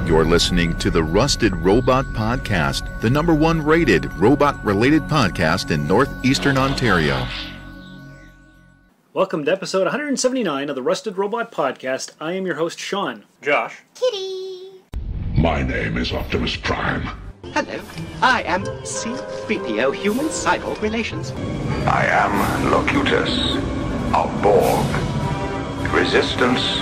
You're listening to the Rusted Robot Podcast, the #1 rated robot-related podcast in northeastern Ontario. Welcome to episode 179 of the Rusted Robot Podcast. I am your host, Sean. Josh. Kitty. My name is Optimus Prime. Hello, I am C-3PO Human Cyborg Relations. I am Locutus of Borg. Resistance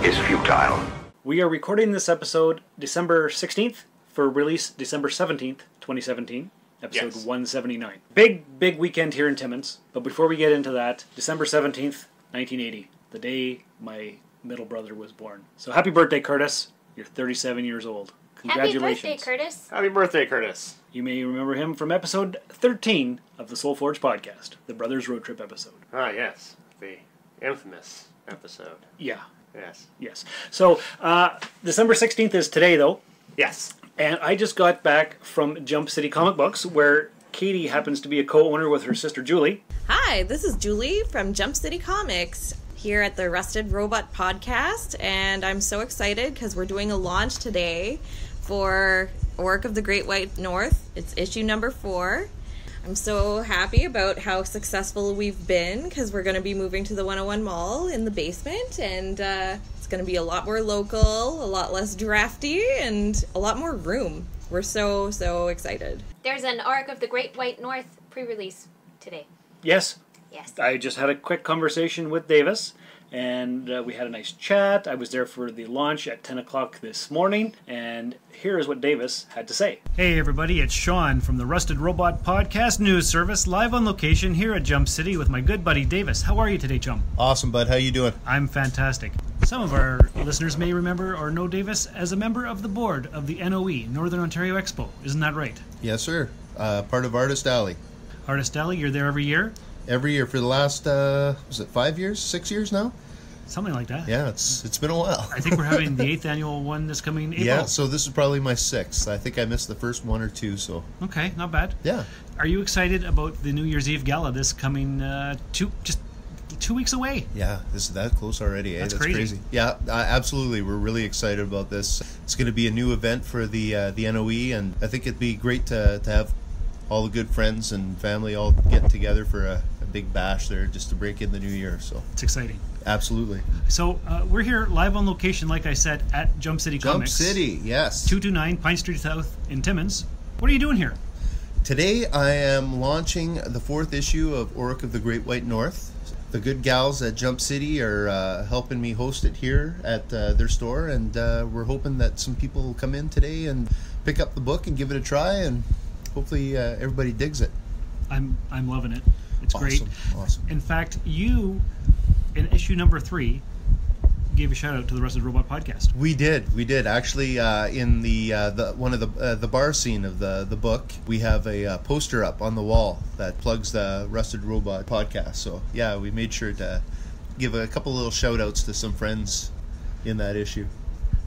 is futile. We are recording this episode December 16th for release December 17th, 2017, episode 179. Big weekend here in Timmins, but before we get into that, December 17th, 1980, the day my middle brother was born. So happy birthday, Curtis. You're 37 years old. Congratulations. Happy birthday, Curtis. Happy birthday, Curtis. You may remember him from episode 13 of the Soul Forge podcast, the Brothers Road Trip episode. Ah, yes. The infamous episode. Yeah. Yes. So, December 16th is today, though. Yes. And I just got back from Jump City Comic Books, where Katie happens to be a co-owner with her sister Julie. Hi, this is Julie from Jump City Comics here at the Rusted Robot Podcast, and I'm so excited because we're doing a launch today for Auric of the Great White North. It's issue number 4. I'm so happy about how successful we've been because we're going to be moving to the 101 Mall in the basement, and it's going to be a lot more local, a lot less drafty, and a lot more room. We're so excited. There's an Auric of the Great White North pre-release today. Yes. Yes. I just had a quick conversation with Davis, and we had a nice chat. I was there for the launch at 10 o'clock this morning, and here is what Davis had to say. Hey everybody, it's Sean from the Rusted Robot Podcast News Service, live on location here at Jump City with my good buddy Davis. How are you today, chum? Awesome, bud. How you doing? I'm fantastic. Some of our listeners may remember or know Davis as a member of the board of the NOE, Northern Ontario Expo. Isn't that right? Yes, sir. Part of Artist Alley. Artist Alley, you're there every year? Every year for the last, was it 5 years? 6 years now? Something like that. Yeah, it's been a while. I think we're having the 8th annual one this coming April. Yeah, so this is probably my 6th. I think I missed the first 1 or 2, so. Okay, not bad. Yeah. Are you excited about the New Year's Eve Gala this coming just 2 weeks away? Yeah, this is that close already. That's crazy. Yeah, absolutely. We're really excited about this. It's going to be a new event for the NOE, and I think it'd be great to have all the good friends and family all get together for a big bash there just to break in the new year. So it's exciting. Absolutely. So we're here live on location, like I said, at Jump City Comics. Jump City, yes. 229 Pine Street South in Timmins. What are you doing here? Today I am launching the 4th issue of Auric of the Great White North. The good gals at Jump City are helping me host it here at their store, and we're hoping that some people will come in today and pick up the book and give it a try, and hopefully everybody digs it. I'm loving it. It's awesome, great. Awesome. In fact, you, in issue number 3, gave a shout out to the Rusted Robot Podcast. We did. Actually, in the one of the bar scene of the book, we have a poster up on the wall that plugs the Rusted Robot Podcast. So yeah, we made sure to give a couple little shout outs to some friends in that issue.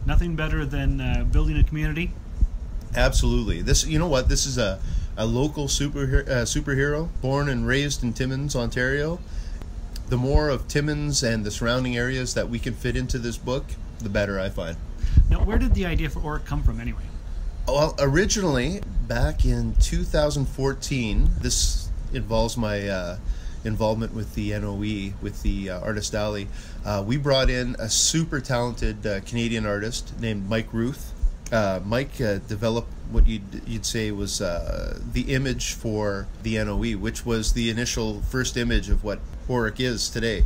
Nothing better than building a community. Absolutely. This, you know what? This is a local superhero, born and raised in Timmins, Ontario. The more of Timmins and the surrounding areas that we can fit into this book, the better, I find. Now, where did the idea for Auric come from anyway? Well, originally, back in 2014, this involves my involvement with the NOE, with the Artist Alley. We brought in a super talented Canadian artist named Mike Ruth. Mike developed what you'd say was the image for the NOE, which was the initial first image of what Auric is today.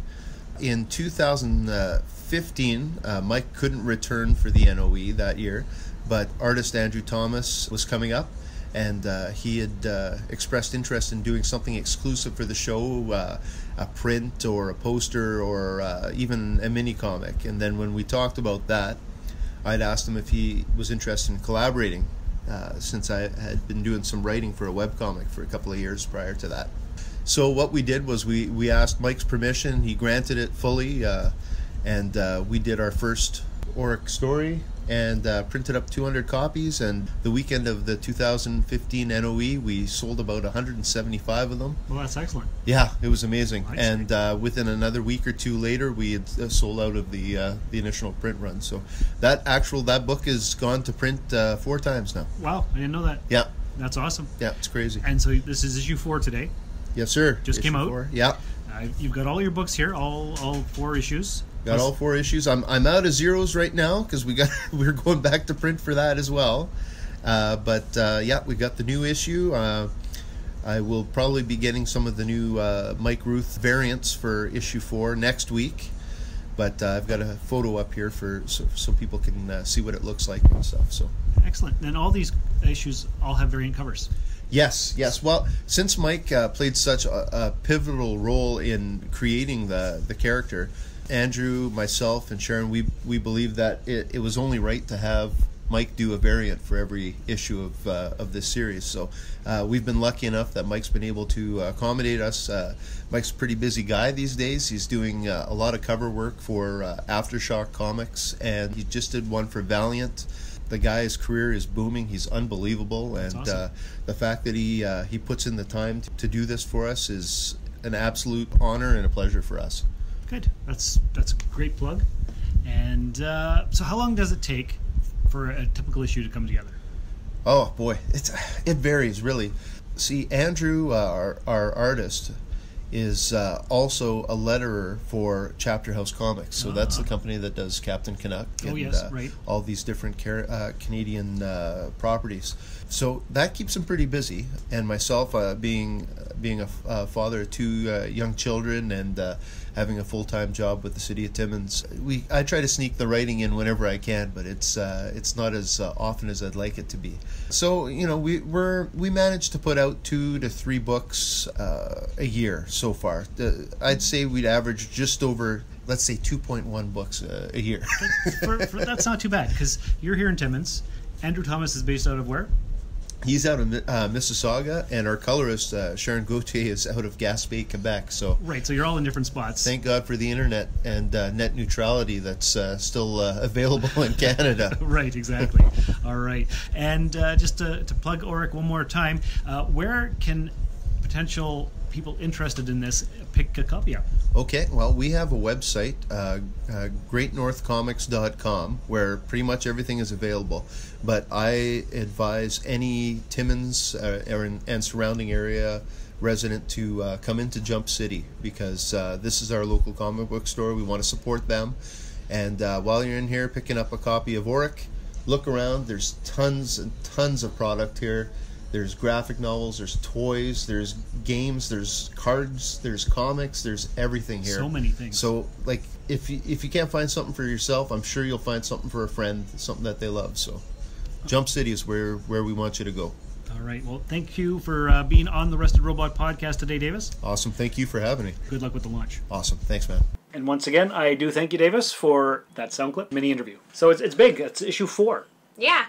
In 2015, Mike couldn't return for the NOE that year, but artist Andrew Thomas was coming up, and he had expressed interest in doing something exclusive for the show, a print or a poster or even a mini comic. And then when we talked about that, I'd asked him if he was interested in collaborating, since I had been doing some writing for a webcomic for a couple of years prior to that. So what we did was we asked Mike's permission. He granted it fully, and we did our first Auric story and printed up 200 copies. And the weekend of the 2015 NOE, we sold about 175 of them. Well, that's excellent. Yeah, it was amazing. I And within another week or two later, we had sold out of the initial print run. So that book has gone to print 4 times now. Wow, I didn't know that. Yeah. That's awesome. Yeah, it's crazy. And so this is issue 4 today. Yes, sir. Just came out. 4. Yeah. You've got all your books here, all 4 issues. Got all 4 issues. I'm out of zeros right now because we're going back to print for that as well. But we got the new issue. I will probably be getting some of the new Mike Ruth variants for issue 4 next week. But I've got a photo up here so people can see what it looks like and stuff. So excellent. And all these issues all have variant covers. Yes. Well, since Mike played such a pivotal role in creating the character, Andrew, myself, and Sharon, we believe that it was only right to have Mike do a variant for every issue of this series. So we've been lucky enough that Mike's been able to accommodate us. Mike's a pretty busy guy these days. He's doing a lot of cover work for Aftershock Comics, and he just did one for Valiant. The guy's career is booming. He's unbelievable, and awesome. The fact that he puts in the time to do this for us is an absolute honor and a pleasure for us. Good. That's a great plug. And so how long does it take for a typical issue to come together? Oh boy, it varies really. See, Andrew, our artist, is also a letterer for Chapter House Comics. So that's the company that does Captain Canuck and all these different Canadian properties. So that keeps him pretty busy. And myself, being a father of 2 young children and having a full-time job with the city of Timmins, I try to sneak the writing in whenever I can, but it's not as often as I'd like it to be. So we managed to put out 2 to 3 books a year so far. I'd say we'd average just over, let's say, 2.1 books a year. That's not too bad, because you're here in Timmins. Andrew Thomas is based out of where? He's out of Mississauga, and our colorist, Sharon Gauthier, is out of Gaspé, Quebec. So right, so you're all in different spots. Thank God for the internet and net neutrality that's still available in Canada. Right, exactly. All right. And just to plug Auric one more time, where can potential people interested in this pick a copy up? Okay, well, we have a website, greatnorthcomics.com, where pretty much everything is available. But I advise any Timmins and surrounding area resident to come into Jump City, because this is our local comic book store. We want to support them. And while you're in here picking up a copy of Auric, look around. There's tons and tons of product here. There's graphic novels, there's toys, there's games, there's cards, there's comics, there's everything here. So many things. So, like, if you can't find something for yourself, I'm sure you'll find something for a friend, something that they love. So, Jump City is where we want you to go. All right. Well, thank you for being on the Rusted Robot podcast today, Davis. Awesome. Thank you for having me. Good luck with the launch. Awesome. Thanks, man. And once again, I do thank you, Davis, for that sound clip mini interview. So it's big. It's issue 4. Yeah.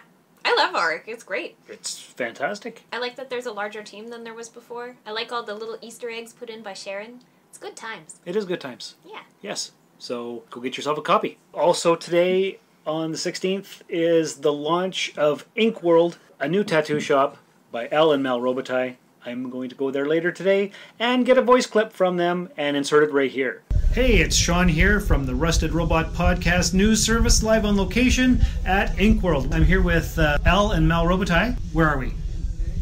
I love Auric. It's great. It's fantastic. I like that there's a larger team than there was before. I like all the little Easter eggs put in by Sharon. It's good times. It is good times. Yeah. Yes. So go get yourself a copy. Also today, on the 16th, is the launch of Ink World, a new tattoo shop by Al and Mal Robitaille. I'm going to go there later today and get a voice clip from them and insert it right here. Hey, it's Sean here from the Rusted Robot Podcast News Service, live on location at Ink World. I'm here with Al and Mal Robitaille. Where are we?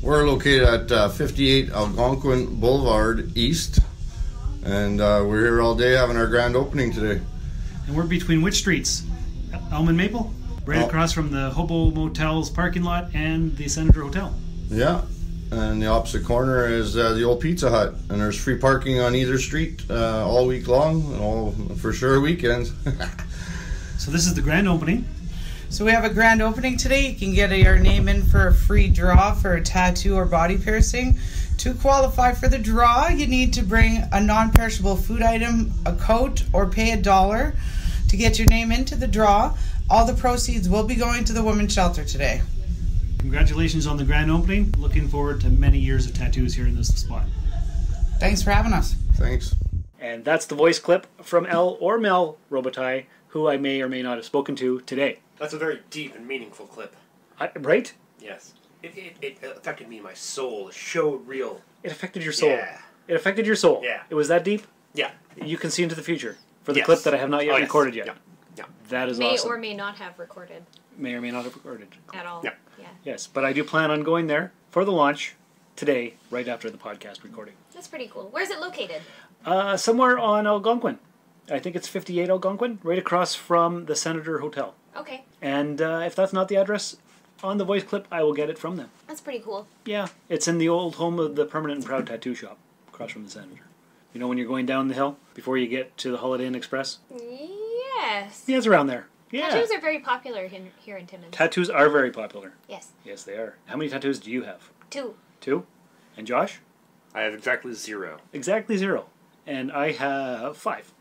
We're located at 58 Algonquin Boulevard East, and we're here all day having our grand opening today. And we're between which streets? Elm and Maple? Right across from the Hobo Motel's parking lot and the Senator Hotel. Yeah. And the opposite corner is the old Pizza Hut, and there's free parking on either street all week long, all for sure weekends. So this is the grand opening. So we have a grand opening today. You can get your name in for a free draw for a tattoo or body piercing. To qualify for the draw, you need to bring a non-perishable food item, a coat, or pay $1 to get your name into the draw. All the proceeds will be going to the women's shelter today. Congratulations on the grand opening. Looking forward to many years of tattoos here in this spot. Thanks for having us. Thanks. And that's the voice clip from Al or Mel Robitaille, who I may or may not have spoken to today. That's a very deep and meaningful clip. Right? Yes. It affected me in my soul. It showed real. It affected your soul. Yeah. It affected your soul. Yeah. It was that deep? Yeah. You can see into the future for the Yes. clip that I have not yet Oh, yes. recorded yet. Yeah. Yeah. That is May awesome. or may not have recorded May or may not have recorded. at all. Yeah. Yeah. Yes, but I do plan on going there for the launch today, right after the podcast recording. That's pretty cool. Where's it located? Somewhere on Algonquin. I think it's 58 Algonquin, right across from the Senator Hotel. Okay. And if that's not the address on the voice clip, I will get it from them. That's pretty cool. Yeah, it's in the old home of the Permanent and Proud Tattoo Shop, across from the Senator. You know when you're going down the hill before you get to the Holiday Inn Express? Yes. Yeah, it's around there. Yeah. Tattoos are very popular here in Timmins. Tattoos are very popular. Yes. Yes, they are. How many tattoos do you have? 2. 2? And Josh? I have exactly 0. Exactly 0. And I have 5.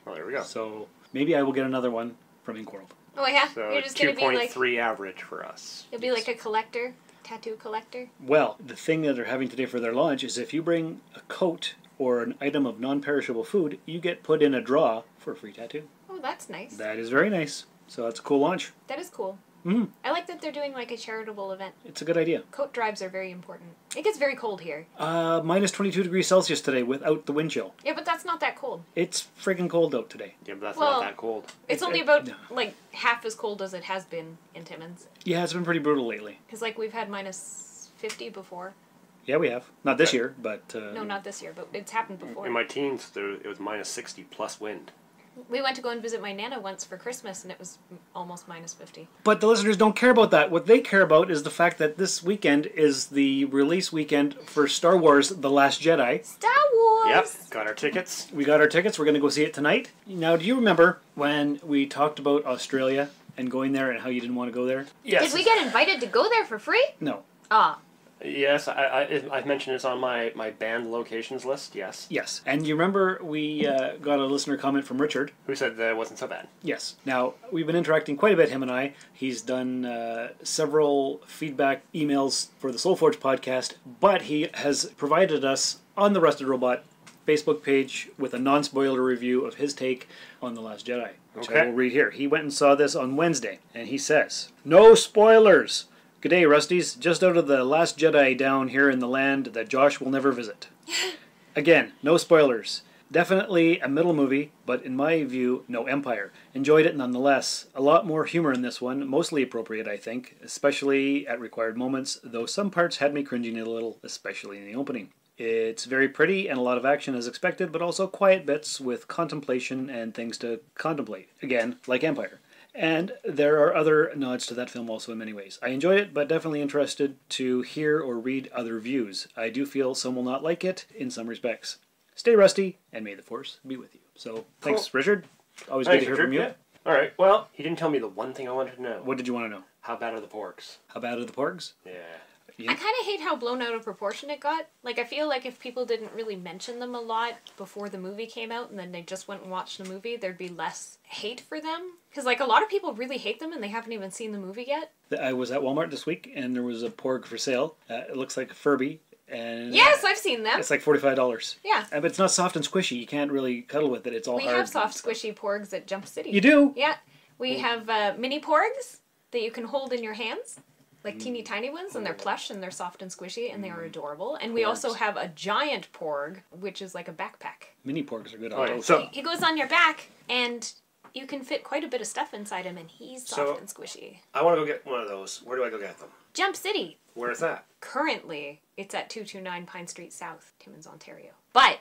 Well, there we go. So maybe I will get another one from Ink World. Oh yeah. So You're just gonna be like 2.3 average for us. you'll be like a collector, tattoo collector. Well, the thing that they're having today for their launch is if you bring a coat or an item of non-perishable food, you get put in a draw for a free tattoo. Oh, that's nice. That is very nice. So that's a cool launch. That is cool. Mm. I like that they're doing like a charitable event. It's a good idea. Coat drives are very important. It gets very cold here. Minus 22 degrees Celsius today without the wind chill. Yeah, but that's not that cold. It's freaking cold out today. Yeah, but that's Well, not that cold. It's only about like half as cold as it has been in Timmins. Yeah, it's been pretty brutal lately. Because like we've had minus 50 before. Yeah, we have. Not this year, but... No, not this year, but it's happened before. In my teens, it was minus 60 plus wind. We went to go and visit my Nana once for Christmas, and it was almost minus 50. But the listeners don't care about that. What they care about is the fact that this weekend is the release weekend for Star Wars The Last Jedi. Star Wars! Yep, got our tickets. We got our tickets. We're going to go see it tonight. Now, do you remember when we talked about Australia and going there and how you didn't want to go there? Yes. Did we get invited to go there for free? No. Ah. Yes, I've mentioned this on my banned locations list, yes. Yes. And you remember we got a listener comment from Richard. Who said that it wasn't so bad. Yes. Now, we've been interacting quite a bit, him and I. He's done several feedback emails for the Soulforge podcast, but he has provided us on the Rusted Robot Facebook page with a non-spoiler review of his take on The Last Jedi, which I will read here. He went and saw this on Wednesday, and he says, "No spoilers! G'day, Rusties. Just out of The Last Jedi down here in the land that Josh will never visit. Again, no spoilers. Definitely a middle movie, but in my view, no empire. Enjoyed it nonetheless. A lot more humor in this one, mostly appropriate, I think, especially at required moments, though some parts had me cringing a little, especially in the opening. It's very pretty and a lot of action as expected, but also quiet bits with contemplation and things to contemplate. Again, like Empire. And there are other nods to that film also in many ways. I enjoyed it, but definitely interested to hear or read other views. I do feel some will not like it in some respects. Stay rusty, and may the Force be with you." So, thanks, Richard. Always good to hear from you. Yeah. All right, well, he didn't tell me the one thing I wanted to know. What did you want to know? How bad are the porgs? How bad are the porgs? Yeah. I kind of hate how blown out of proportion it got. Like, I feel like if people didn't really mention them a lot before the movie came out and then they just went and watched the movie, there'd be less hate for them. Because, like, a lot of people really hate them and they haven't even seen the movie yet. I was at Walmart this week and there was a porg for sale. It looks like a Furby. And yes, I've seen them. It's like $45. Yeah. But it's not soft and squishy. You can't really cuddle with it. It's all we hard. We have soft, squishy porgs at Jump City. You do? Yeah. We have mini porgs that you can hold in your hands. Like teeny tiny ones, and they're plush, and they're soft and squishy, and they are adorable. And we also have a giant porg, which is like a backpack. Mini porgs are good. So he goes on your back, and you can fit quite a bit of stuff inside him, and he's soft and squishy. I want to go get one of those. Where do I go get them? Jump City. Where's that? Currently, it's at 229 Pine Street South, Timmins, Ontario. But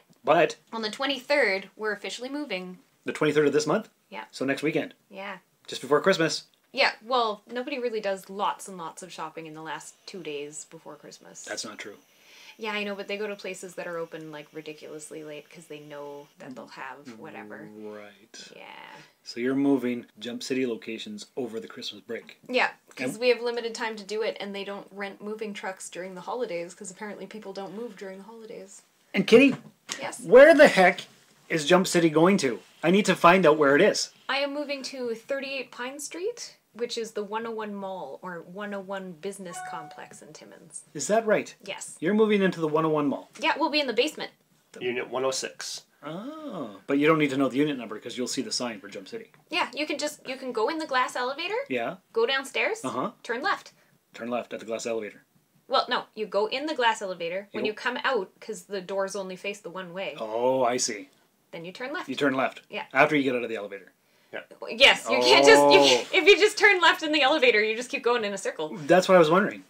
on the 23rd, we're officially moving. The 23rd of this month? Yeah. So next weekend? Yeah. Just before Christmas? Yeah, well, nobody really does lots and lots of shopping in the last 2 days before Christmas. That's not true. Yeah, I know, but they go to places that are open, like, ridiculously late because they know that they'll have whatever. Right. Yeah. So you're moving Jump City locations over the Christmas break. Yeah, because we have limited time to do it, and they don't rent moving trucks during the holidays because apparently people don't move during the holidays. And Kitty? Yes? Where the heck is Jump City going to? I need to find out where it is. I am moving to 38 Pine Street, which is the 101 Mall, or 101 Business Complex in Timmins. Is that right? Yes. You're moving into the 101 Mall. Yeah, we'll be in the basement. Unit 106. Oh, but you don't need to know the unit number because you'll see the sign for Jump City. Yeah, you can go in the glass elevator. Yeah. Go downstairs. Turn left. Turn left at the glass elevator. Well, no, you go in the glass elevator. When you come out, because the doors only face the one way. Oh, I see. Then you turn left. You turn left. Yeah. After you get out of the elevator. Yeah. Yes, you can't just... if you just turn left in the elevator, you just keep going in a circle. That's what I was wondering.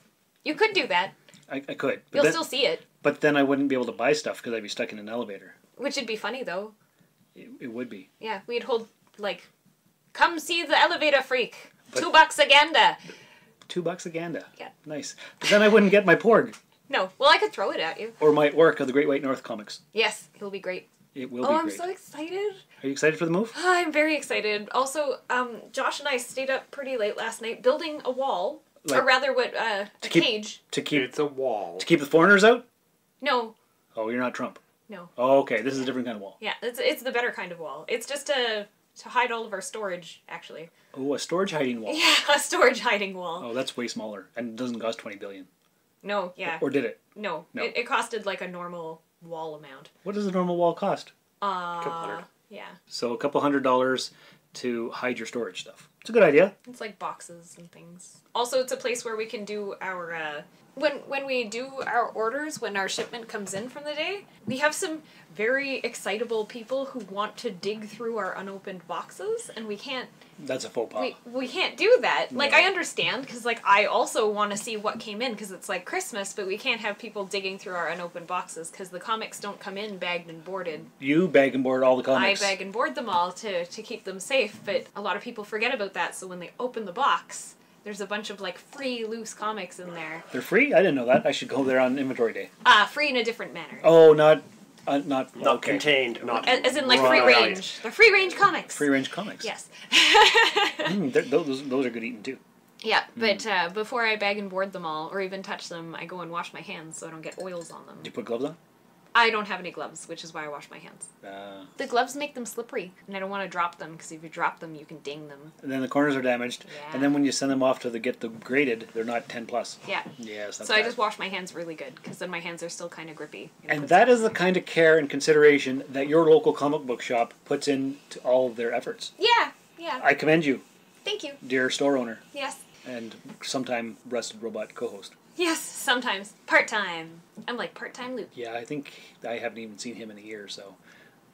You could do that. I could. You'll still see it. But then I wouldn't be able to buy stuff because I'd be stuck in an elevator. Which would be funny, though. It would be. Yeah, we'd hold, like, come see the elevator freak. But $2 a ganda. $2 a ganda. Yeah. Nice. But then I wouldn't get my porg. No. Well, I could throw it at you. Or my Auric of the Great White North comics. Yes, it'll be great. It will be great. I'm so excited. Are you excited for the move? I'm very excited. Also, Josh and I stayed up pretty late last night building a wall. Like, or rather, a cage. It's a wall. To keep the foreigners out? No. Oh, you're not Trump. No. Oh, okay. This is a different kind of wall. Yeah, it's the better kind of wall. It's just to hide all of our storage, actually. Oh, a storage hiding wall. Yeah, a storage hiding wall. Oh, that's way smaller. And it doesn't cost $20 billion. No, yeah. Or did it? No. It costed like a normal wall amount. What does a normal wall cost? $200. Yeah. So $200 to hide your storage stuff. It's a good idea. It's like boxes and things. Also, it's a place where we can do our... When we do our orders, when our shipment comes in from the day, we have some very excitable people who want to dig through our unopened boxes, and we can't... That's a faux pas. We can't do that. No. Like, I understand, because, like, I also want to see what came in, because it's, like, Christmas, but we can't have people digging through our unopened boxes, because the comics don't come in bagged and boarded. You bag and board all the comics. I bag and board them all to keep them safe, but a lot of people forget about that, so when they open the box... There's a bunch of, like, free, loose comics in there. They're free? I didn't know that. I should go there on inventory day. Free in a different manner. Oh, not okay. Contained. Not as in, like, free range. They're free range comics. Free range comics. Yes. Those are good eating, too. Yeah, but before I bag and board them all, or even touch them, I go and wash my hands so I don't get oils on them. Do you put gloves on? I don't have any gloves, which is why I wash my hands. The gloves make them slippery, and I don't want to drop them, because if you drop them, you can ding them. And then the corners are damaged, and then when you send them off to get them graded, they're not 10 plus. Yeah. Yes, that's so I just wash my hands really good, because then my hands are still kind of grippy. And that is the kind of care and consideration that your local comic book shop puts into all of their efforts. Yeah. I commend you. Thank you. Dear store owner. Yes. And sometime Rusted Robot co-host. Yes, sometimes. Part-time. I'm like part-time Luke. Yeah, I think I haven't even seen him in a year, so...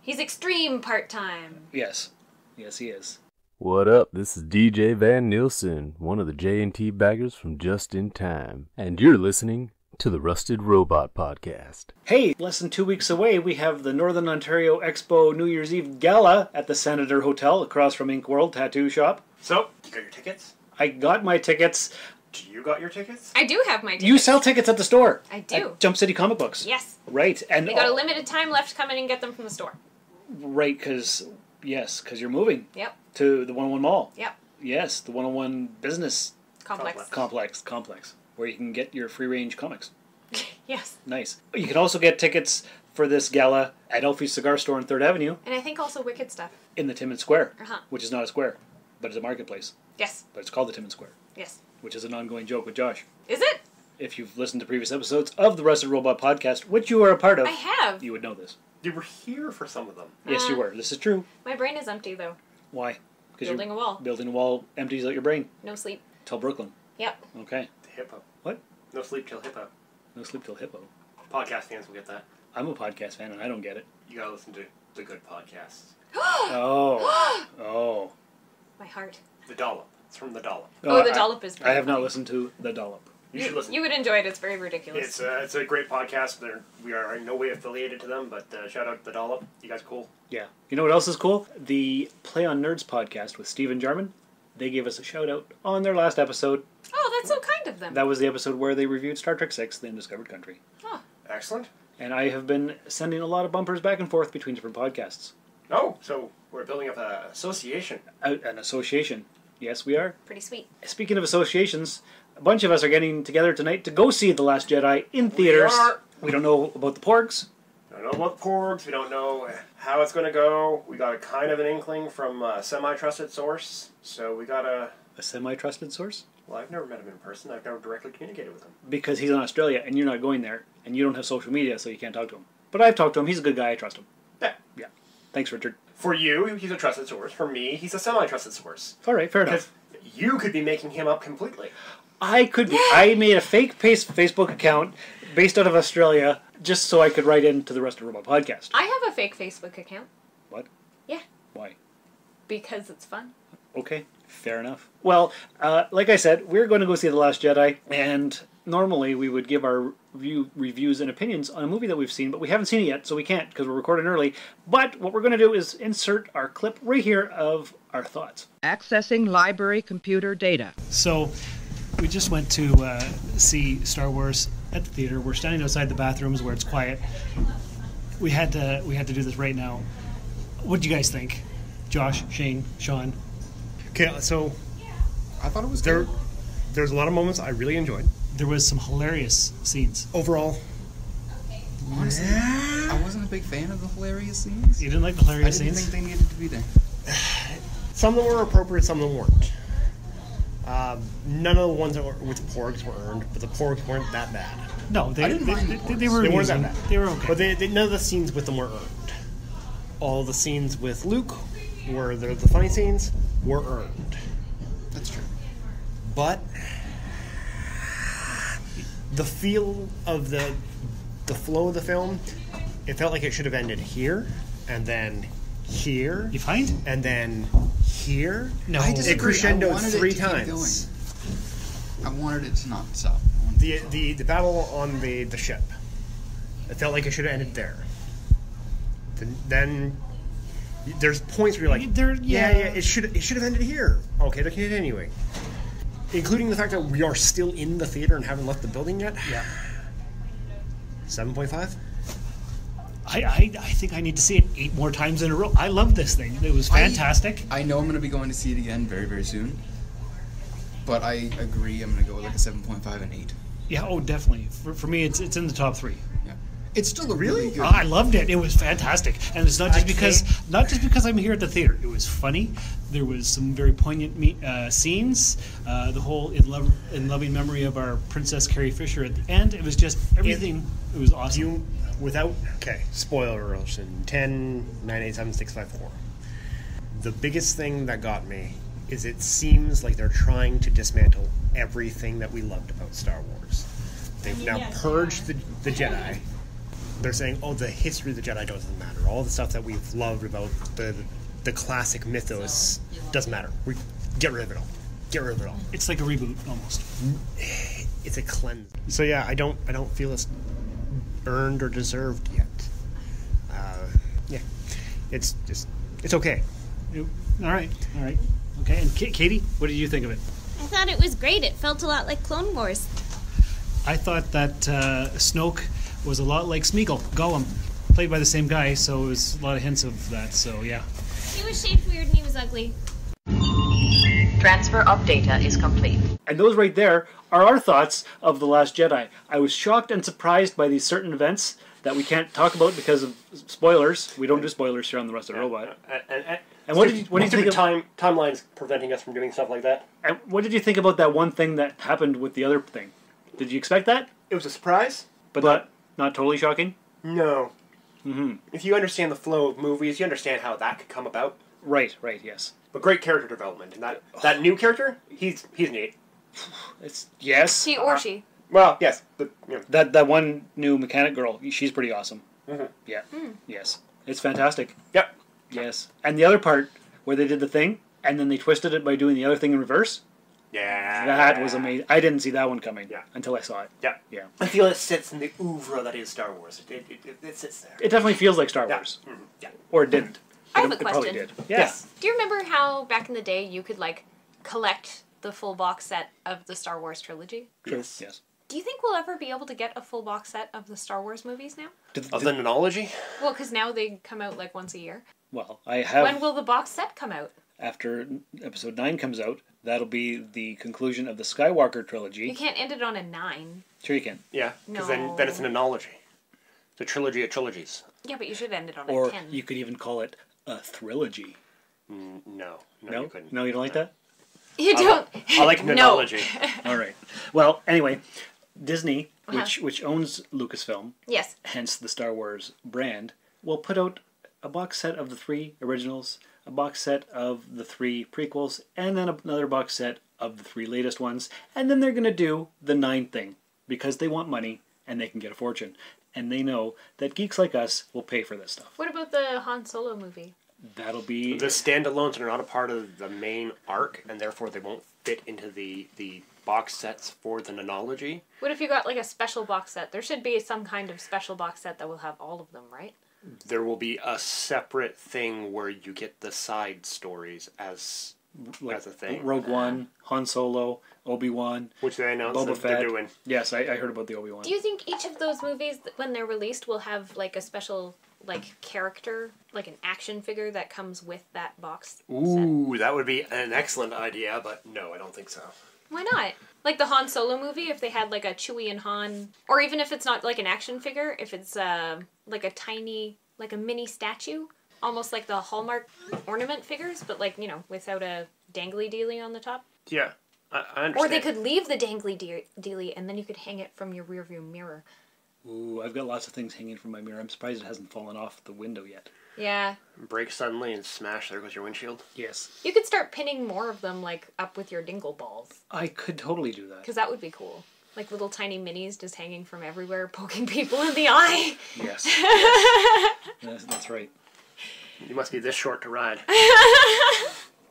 He's extreme part-time. Yes. Yes, he is. What up? This is DJ Van Nielsen, one of the J&T baggers from Just in Time, and you're listening to the Rusted Robot Podcast. Hey, less than 2 weeks away, we have the Northern Ontario Expo New Year's Eve Gala at the Senator Hotel across from Ink World Tattoo Shop. So, you got your tickets? I got my tickets. You got your tickets? I do have my tickets. You sell tickets at the store. I do. At Jump City Comic Books. Yes. Right. And they got a limited time left to come in and get them from the store. Right, because you're moving. Yep. To the 101 Mall. Yep. Yes, the 101 Business Complex, where you can get your free-range comics. Yes. Nice. You can also get tickets for this gala at Elfie's Cigar Store on 3rd Avenue. And I think also Wicked Stuff. In the Timmins Square, Uh-huh. which is not a square, but it's a marketplace. Yes. But it's called the Timmins Square. Yes. Which is an ongoing joke with Josh. Is it? If you've listened to previous episodes of the Rusted Robot Podcast, which you are a part of, I have. You would know this. You were here for some of them. Yes, you were. This is true. My brain is empty, though. Why? Building a wall. Building a wall empties out your brain. No sleep. Till Brooklyn. Yep. Okay. The hippo. What? No sleep till hippo. No sleep till hippo. Podcast fans will get that. I'm a podcast fan and I don't get it. You gotta listen to the good podcasts. Oh. My heart. The Dollop. It's from The Dollop. Oh, The Dollop is very I have not funny. listened to The Dollop. You should listen. You would enjoy it. It's very ridiculous. It's a great podcast. We are in no way affiliated to them, but shout out to The Dollop. You guys cool? Yeah. You know what else is cool? The Play on Nerds podcast with Stephen Jarman. They gave us a shout out on their last episode. Oh, that's so kind of them. That was the episode where they reviewed Star Trek VI, The Undiscovered Country. Oh. Excellent. And I have been sending a lot of bumpers back and forth between different podcasts. Oh, so we're building up an association. An association. Yes, we are. Pretty sweet. Speaking of associations, a bunch of us are getting together tonight to go see The Last Jedi in theaters. We don't know about the Porgs. We don't know about the Porgs. We don't know how it's going to go. We got a kind of an inkling from a semi-trusted source. So we got a semi-trusted source? Well, I've never met him in person. I've never directly communicated with him. Because he's in Australia and you're not going there, and you don't have social media, so you can't talk to him. But I've talked to him. He's a good guy. I trust him. Yeah. Yeah. Thanks, Richard. For you, he's a trusted source. For me, he's a semi-trusted source. All right, fair enough. Because you could be making him up completely. I could be. I made a fake Facebook account based out of Australia just so I could write into the Rusted Robot podcast. I have a fake Facebook account. What? Yeah. Why? Because it's fun. Okay, fair enough. Well, like I said, we're going to go see The Last Jedi, and normally we would give our reviews and opinions on a movie that we've seen, but we haven't seen it yet, so we can't because we're recording early. But what we're going to do is insert our clip right here of our thoughts. Accessing library computer data. So, we just went to see Star Wars at the theater. We're standing outside the bathrooms where it's quiet. We had to do this right now. What do you guys think? Josh, Shane, Sean? Okay, so I thought it was there. There's a lot of moments I really enjoyed. There was some hilarious scenes. Overall, honestly, I wasn't a big fan of the hilarious scenes. You didn't like the hilarious scenes? I didn't think they needed to be there. Some of them were appropriate, some of them weren't. None of the ones that were with porgs were earned, but the porgs weren't that bad. No, they weren't that bad. They were okay. But none of the scenes with them were earned. All the scenes with Luke, where the funny scenes, were earned. That's true. But the feel of the flow of the film, it felt like it should have ended here, and then here. You find? And then here. No, I disagree. It crescendoed three times. I wanted it to not stop. The battle on the ship. It felt like it should have ended there. Then there's points where you're like, yeah, it should have ended here. Okay, they're continuing. Including the fact that we are still in the theater and haven't left the building yet. Yeah. 7.5? I think I need to see it 8 more times in a row. I love this thing. It was fantastic. I know I'm going to be going to see it again very, very soon. But I agree, I'm going to go with like a 7.5 and 8. Yeah, oh, definitely. For me, it's in the top 3. Yeah. It's still a really good. I loved it. It was fantastic, and it's not just because I'm here at the theater. It was funny. There was some very poignant scenes. The whole in loving memory of our Princess Carrie Fisher at the end. It was just everything. It was awesome. Spoiler alert. 10, 9, 8, 7, 6, 5, 4. The biggest thing that got me is it seems like they're trying to dismantle everything that we loved about Star Wars. They've now purged the Jedi. They're saying, oh, the history of the Jedi doesn't matter. All the stuff that we've loved about the classic mythos doesn't matter. We get rid of it all. Get rid of it all. It's like a reboot almost. It's a cleanse. So yeah, I don't feel it's earned or deserved yet. It's okay. All right. Okay, and Katie, what did you think of it? I thought it was great. It felt a lot like Clone Wars. I thought that Snoke was a lot like Smeagol, Gollum, played by the same guy, so it was a lot of hints of that, so yeah. He was shaped weird and he was ugly. Transfer of data is complete. And those right there are our thoughts of The Last Jedi. I was shocked and surprised by these certain events that we can't talk about because of spoilers. We don't do spoilers here on The Rusted Robot. And what did you think of timelines preventing us from doing stuff like that? And what did you think about that one thing that happened with the other thing? Did you expect that? It was a surprise, but not totally shocking? No. Mm-hmm. If you understand the flow of movies, you understand how that could come about. Right, yes. But great character development, and that new character, he's neat. Yes. He or she. Well, yes, but that one new mechanic girl, she's pretty awesome. Mm-hmm. Yeah. Yes. It's fantastic. Yep. Yes. And the other part where they did the thing and then they twisted it by doing the other thing in reverse. Yeah. That was amazing. I didn't see that one coming until I saw it. Yeah. I feel it sits in the oeuvre that is Star Wars. It sits there. It definitely feels like Star Wars. Mm-hmm. Yeah. Or it didn't. I have a It probably question. did. Yeah. Yes. Do you remember how back in the day you could collect the full box set of the Star Wars trilogy? Yes. Do you think we'll ever be able to get a full box set of the Star Wars movies now? Of the nonology? Well, because now they come out once a year. Well, I have... When will the box set come out? After Episode 9 comes out, that'll be the conclusion of the Skywalker trilogy. You can't end it on a 9. Sure you can. Yeah, because then it's an nonology. The trilogy of trilogies. Yeah, but you should end it on Or a 10. you could even call it a trilogy. No, you couldn't. No, you don't like that? You don't. I like nonology. All right. Well, anyway, Disney, which owns Lucasfilm, yes, hence the Star Wars brand, will put out a box set of the 3 originals, a box set of the 3 prequels, and then another box set of the 3 latest ones. And then they're going to do the 9th thing because they want money and they can get a fortune. And they know that geeks like us will pay for this stuff. What about the Han Solo movie? That'll be... The standalones are not a part of the main arc, and therefore they won't fit into the box sets for the nonology. What if you got like a special box set? There should be some kind of special box set that will have all of them, right? There will be a separate thing where you get the side stories as a thing. Rogue One, Han Solo, Obi-Wan, which they announced Boba that Fett. they're doing. Yes, I heard about the Obi-Wan. Do you think each of those movies, when they're released, will have like a special like character, like an action figure that comes with that box? Ooh, that would be an excellent idea, but no, I don't think so. Why not? Like the Han Solo movie, if they had like a Chewie and Han, or even if it's not like an action figure, if it's like a tiny, like a mini statue, almost like the Hallmark ornament figures, but like, you know, without a dangly dealy on the top. Yeah, I understand. Or they could leave the dangly dealy and then you could hang it from your rearview mirror. Ooh, I've got lots of things hanging from my mirror. I'm surprised it hasn't fallen off the window yet. Yeah. Break suddenly and smash, there goes your windshield. Yes. You could start pinning more of them like up with your dingle balls. I could totally do that. Because that would be cool. Like little tiny minis just hanging from everywhere, poking people in the eye. Yes. Yes, that's right. You must be this short to ride.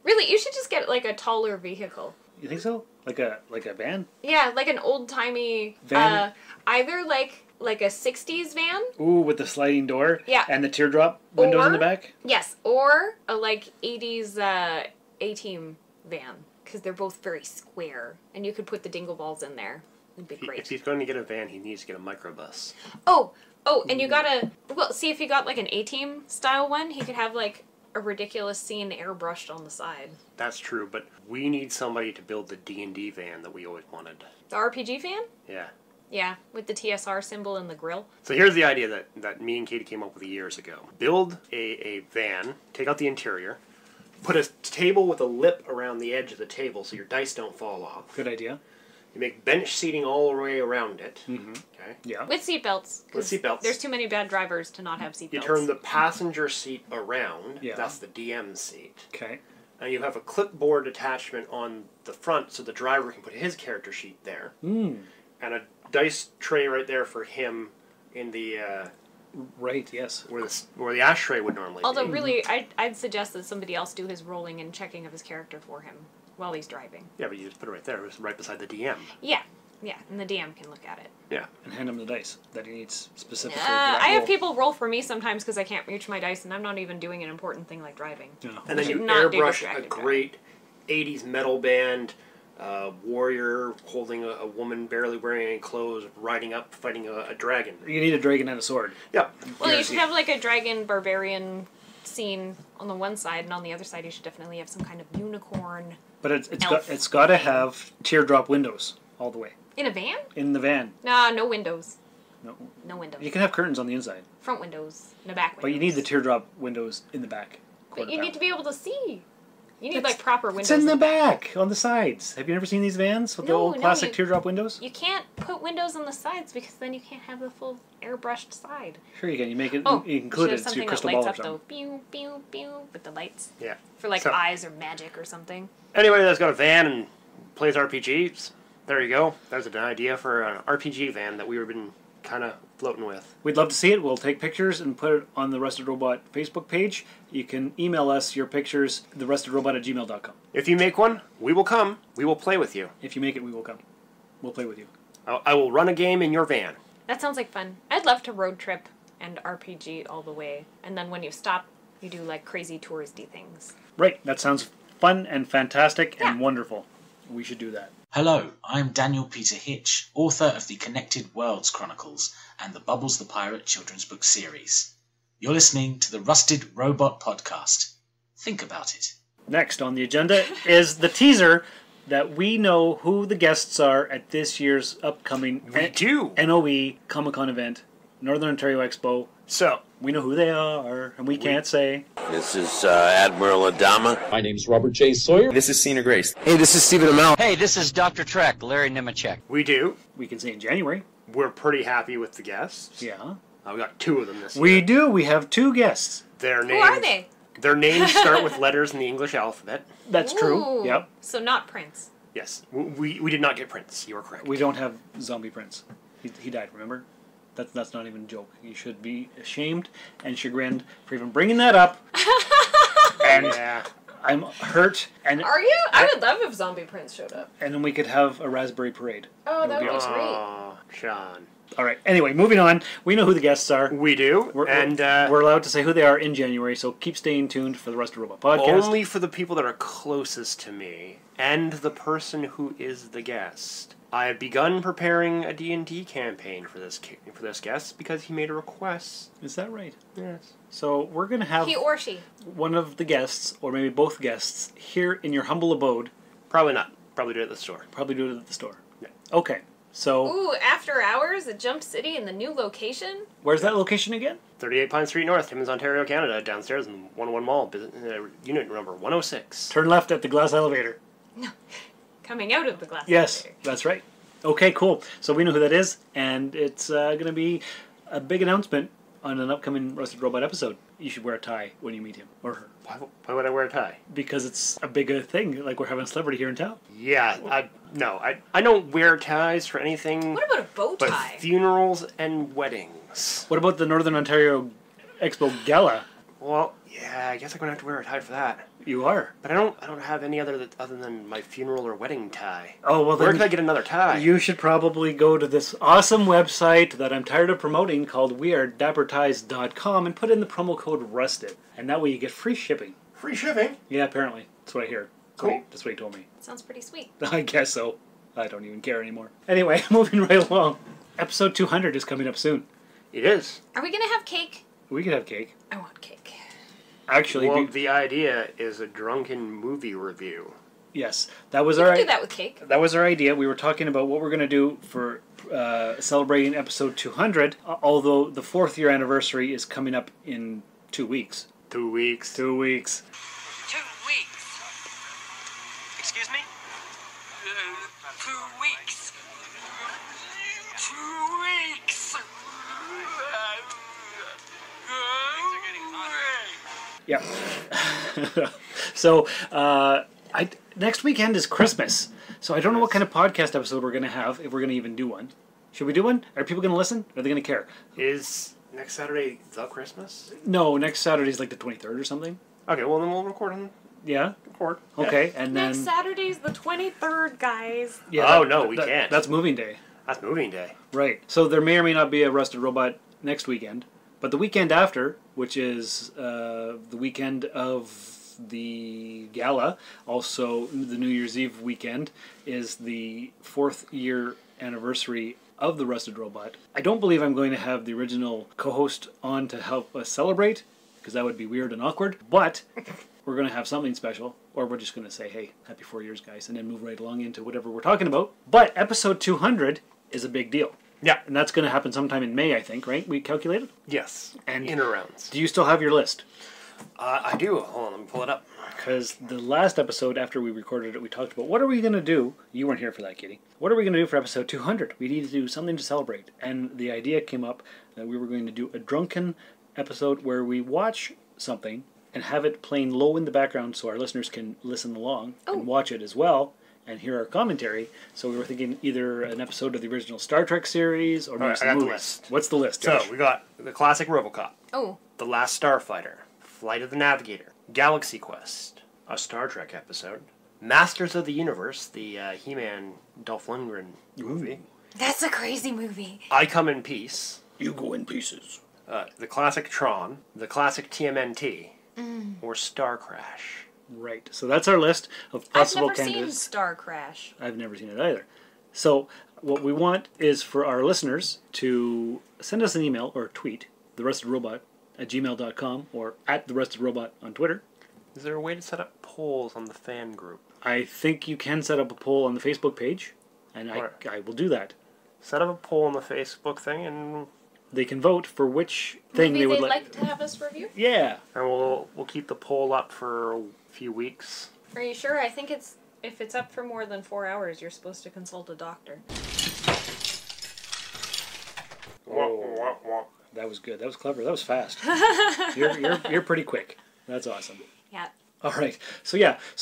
Really, you should just get like a taller vehicle. You think so? Like a van? Yeah, like an old-timey Van? Either like a 60s van. Ooh, with the sliding door? Yeah. And the teardrop windows in the back? Yes, or a like 80s A-Team van, because they're both very square, and you could put the dingle balls in there. It'd be great. If he's going to get a van, he needs to get a microbus. Oh, and you gotta, well, see if you got like an A-Team style one, he could have like a ridiculous scene airbrushed on the side. That's true, but we need somebody to build the D&D van that we always wanted. The RPG van? Yeah. Yeah, with the TSR symbol and the grill. So here's the idea that me and Katie came up with years ago. Build a van, take out the interior, put a table with a lip around the edge of the table so your dice don't fall off. Good idea. You make bench seating all the way around it. Mm-hmm. Okay. Yeah. With seatbelts. With seatbelts. There's too many bad drivers to not have seatbelts. You turn the passenger seat around. Yeah. That's the DM seat. Okay. And you have a clipboard attachment on the front so the driver can put his character sheet there. Mm. And a dice tray right there for him in the... right, yes. Where the ashtray would normally Although be. really, I'd suggest that somebody else do his rolling and checking of his character for him while he's driving. Yeah, but you just put it right there. It's right beside the DM. Yeah, and the DM can look at it. Yeah. And hand him the dice that he needs specifically for that I have roll. people roll for me sometimes because I can't reach my dice and I'm not even doing an important thing like driving. No. And then I you should not do airbrush a distracted great 80s metal band warrior holding a woman barely wearing any clothes, riding up, fighting a dragon. You need a dragon and a sword. Yeah. Well, you should have like a dragon barbarian scene on the one side, and on the other side you should definitely have some kind of unicorn. But it's got to have teardrop windows all the way. In a van? In the van. Nah, no windows. No windows. You can have curtains on the inside. Front windows, no back windows. But you need the teardrop windows in the back. But you need to be able to see. You need like proper windows. It's in the back, on the sides. Have you never seen these vans with the old classic teardrop windows? You can't put windows on the sides because then you can't have the full airbrushed side. Sure you can. You make it. Oh, you include it. It's your crystal ball or something. though. Pew, pew, pew, with the lights. Yeah. For like So- eyes or magic or something. Anybody that's got a van and plays RPGs, there you go. That's an idea for an RPG van that we've been kind of floating with. We'd love to see it. We'll take pictures and put it on the Rusted Robot Facebook page. You can email us your pictures, therustedrobot@gmail.com. If you make one, we will come. We will play with you. If you make it, we will come. We'll play with you. I will run a game in your van. That sounds like fun. I'd love to road trip and RPG all the way. And then when you stop, you do like crazy touristy things. Right. That sounds fun and fantastic and wonderful. We should do that. Hello, I'm Daniel Peter Hitch, author of the Connected Worlds Chronicles and the Bubbles the Pirate children's book series. You're listening to the Rusted Robot Podcast. Think about it. Next on the agenda is the teaser that we know who the guests are at this year's upcoming NOE Comic-Con event, Northern Ontario Expo. So, we know who they are, and we can't say. This is Admiral Adama. My name's Robert J. Sawyer. This is Cena Grace. Hey, this is Stephen Amell. Hey, this is Dr. Trek, Larry Nemechek. We do. We can say in January. We're pretty happy with the guests. Yeah. We got two of them this year. We do. We have two guests. Their names, Who are they? Their names start with letters in the English alphabet. That's true. Ooh. Yep. So not Prince. Yes. We did not get Prince. You are correct. We don't have Zombie Prince. He died, remember? That's not even a joke. You should be ashamed and chagrined for even bringing that up. And yeah. I'm hurt. And Are you? I would love if Zombie Prince showed up. And then we could have a raspberry parade. Oh, that would be great. Oh, Sean. All right. Anyway, moving on. We know who the guests are. We do. We're allowed to say who they are in January, so keep staying tuned for the Rusted Robot podcast. Only for the people that are closest to me and the person who is the guest. I have begun preparing a D&D campaign for this guest because he made a request. Is that right? Yes. So we're going to have He or she. one of the guests, or maybe both guests, here in your humble abode. Probably not. Probably do it at the store. Probably do it at the store. Yeah. Okay. So Ooh, after hours at Jump City in the new location? where's that location again? 38 Pine Street North, Timmins, Ontario, Canada, downstairs in 101 Mall, unit number 106. Turn left at the glass elevator. Coming out of the glass. Yes, that's right. Okay, cool. So we know who that is, and it's going to be a big announcement on an upcoming Rusted Robot episode. You should wear a tie when you meet him, or her. Why would I wear a tie? Because it's a big thing, like we're having a celebrity here in town. Yeah, I don't wear ties for anything. What about a bow but tie? funerals and weddings. What about the Northern Ontario Expo Gala? Well, yeah, I guess I'm gonna have to wear a tie for that. You are. But I don't have any other than my funeral or wedding tie. Oh, well, Where then can I get another tie? You should probably go to this awesome website that I'm tired of promoting called wearedapperties.com and put in the promo code RUSTED. And that way you get free shipping. Free shipping? Yeah, apparently. That's what I hear. Cool. That's what he told me. Sounds pretty sweet. I guess so. I don't even care anymore. Anyway, moving right along. Episode 200 is coming up soon. It is. Are we going to have cake? We could have cake. I want cake. Actually, well, the idea is a drunken movie review. Yes, that was We our can do that with cake. That was our idea. We were talking about what we're going to do for celebrating episode 200, although the 4th year anniversary is coming up in 2 weeks. 2 weeks. 2 weeks. 2 weeks. Excuse me? 2 weeks. 2 weeks. Yeah. So, next weekend is Christmas. So I don't know what kind of podcast episode we're going to have, if we're going to even do one. Should we do one? Are people going to listen? Are they going to care? Is next Saturday the Christmas? No, next Saturday's like the 23rd or something. Okay, well then we'll record on... Yeah? Record. Okay, Yeah. and then... Next Saturday's the 23rd, guys. Yeah, no, we can't. That's moving day. That's moving day. Right. So there may or may not be a Rusted Robot next weekend. But the weekend after, which is the weekend of the gala, also the New Year's Eve weekend, is the 4th year anniversary of the Rusted Robot. I don't believe I'm going to have the original co-host on to help us celebrate, because that would be weird and awkward. But we're going to have something special, or we're just going to say, hey, happy 4 years, guys, and then move right along into whatever we're talking about. But episode 200 is a big deal. Yeah. And that's going to happen sometime in May, I think, right? We calculated? Yes. And in rounds. Do you still have your list? I do. Hold on, let me pull it up. Because the last episode, after we recorded it, we talked about what are we going to do? You weren't here for that, Kitty. What are we going to do for episode 200? We need to do something to celebrate. And the idea came up that we were going to do a drunken episode where we watch something and have it playing low in the background so our listeners can listen along and watch it as well and hear our commentary. So we were thinking either an episode of the original Star Trek series or maybe some I got the movies. list. What's the list? So Josh? we got the classic RoboCop. Oh. The Last Starfighter. Flight of the Navigator. Galaxy Quest. A Star Trek episode. Masters of the Universe. The He-Man Dolph Lundgren movie. That's a crazy movie. I Come in Peace. You Go in Pieces. The classic Tron. The classic TMNT. Mm. Or Star Crash. Right. So that's our list of possible I've never candidates. seen Star Crash. I've never seen it either. So what we want is for our listeners to send us an email or tweet, therustedrobot@gmail.com or @therustedrobot on Twitter. Is there a way to set up polls on the fan group? I think you can set up a poll on the Facebook page, and I will do that. Set up a poll on the Facebook thing, and they can vote for which thing Movie they would they'd like. like to have us review? Yeah. And we'll keep the poll up for a few weeks. Are you sure? I think if it's up for more than 4 hours, you're supposed to consult a doctor. That was good. That was clever. That was fast. You're pretty quick. That's awesome. Yeah. All right. So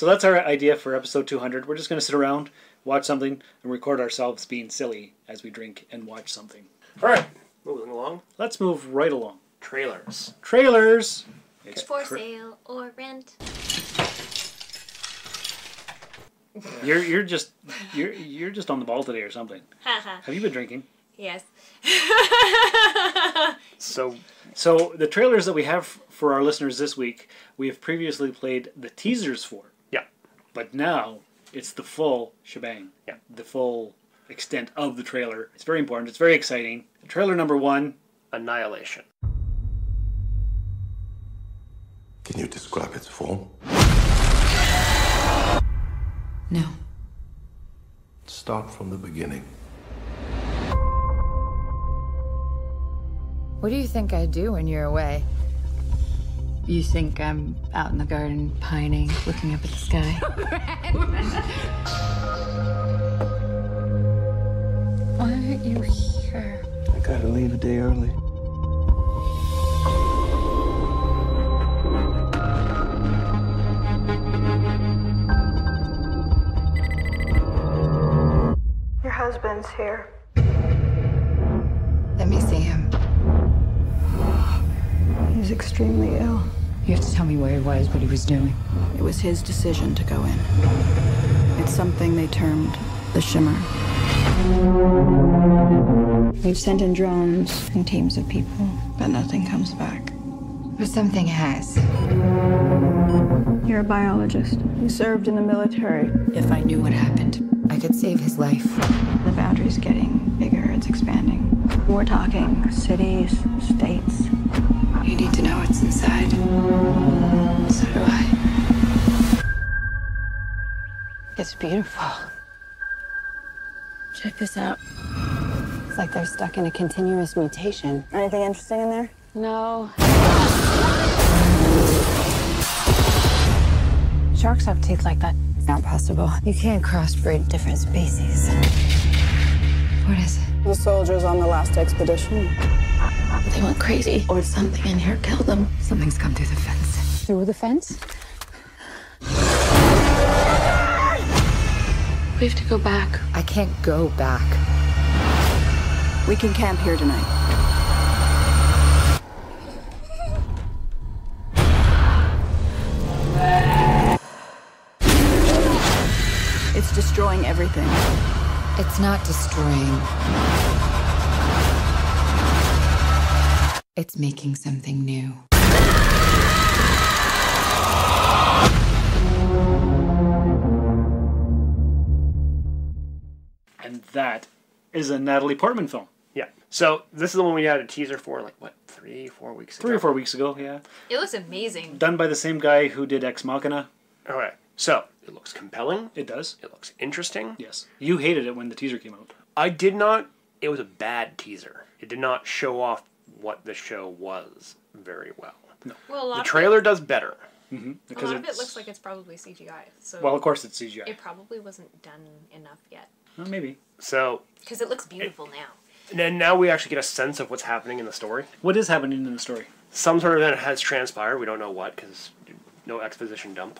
that's our idea for episode 200. We're just going to sit around, watch something, and record ourselves being silly as we drink and watch something. All right. Moving along. Let's move right along. Trailers. It's for sale or rent. You're just on the ball today or something. Have you been drinking? Yes. So the trailers that we have for our listeners this week, we have previously played the teasers for. Yeah. But now it's the full shebang. Yeah. The full extent of the trailer. It's very important. It's very exciting. Trailer number 1. Annihilation. Can you describe its form? No. Start from the beginning. What do you think I do when you're away? You think I'm out in the garden pining, looking up at the sky? Why aren't you here? I gotta leave a day early. Your husband's here. Let me see him. He's extremely ill. You have to tell me where he was, what he was doing. It was his decision to go in. It's something they termed the Shimmer. We've sent in drones and teams of people, but nothing comes back. But something has. You're a biologist. You served in the military. If I knew what happened, I could save his life. The boundary's getting bigger, it's expanding. We're talking cities, states. You need to know what's inside. So do I. It's beautiful. Check this out. It's like they're stuck in a continuous mutation. Anything interesting in there? No. Sharks have teeth like that. It's not possible. You can't crossbreed different species. What is it? The soldiers on the last expedition. They went crazy, or something in here killed them. Something's come through the fence. Through the fence? We have to go back. I can't go back. We can camp here tonight. It's destroying everything. It's not destroying. It's making something new. And that is a Natalie Portman film. Yeah. So this is the one we had a teaser for, like, what, 3-4 weeks ago? 3 or 4 weeks ago, yeah. It looks amazing. Done by the same guy who did Ex Machina. All right. So it looks compelling. It does. It looks interesting. Yes. You hated it when the teaser came out. I did not. It was a bad teaser. It did not show off what the show was very well. No. Well, The trailer does better. Mm-hmm. A lot of it looks like it's probably CGI. So well, of course it's CGI. It probably wasn't done enough yet. Well, maybe. So. Because it looks beautiful now. And then now we actually get a sense of what's happening in the story. What is happening in the story? Some sort of event has transpired. We don't know what, because no exposition dump.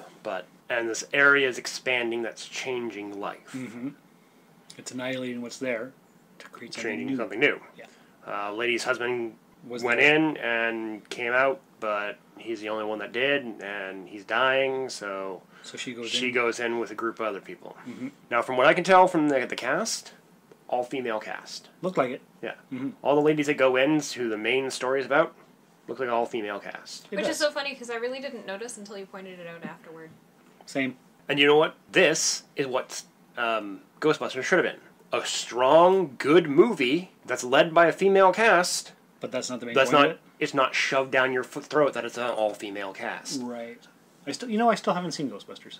And this area is expanding that's changing life. Mm-hmm. It's annihilating what's there to create something new. Yeah. Lady's husband went in and came out, but he's the only one that did, and he's dying, so she goes in with a group of other people. Mm-hmm. Now, from what I can tell from the cast, all female cast. Looked like it. Yeah. Mm-hmm. All the ladies that go in who the main story is about look like all female cast. Which is so funny because I really didn't notice until you pointed it out afterward. Same. And you know what? This is what Ghostbusters should have been. A strong, good movie that's led by a female cast. But that's not the main point of it? It's not shoved down your throat that it's an all-female cast. Right. I still haven't seen Ghostbusters.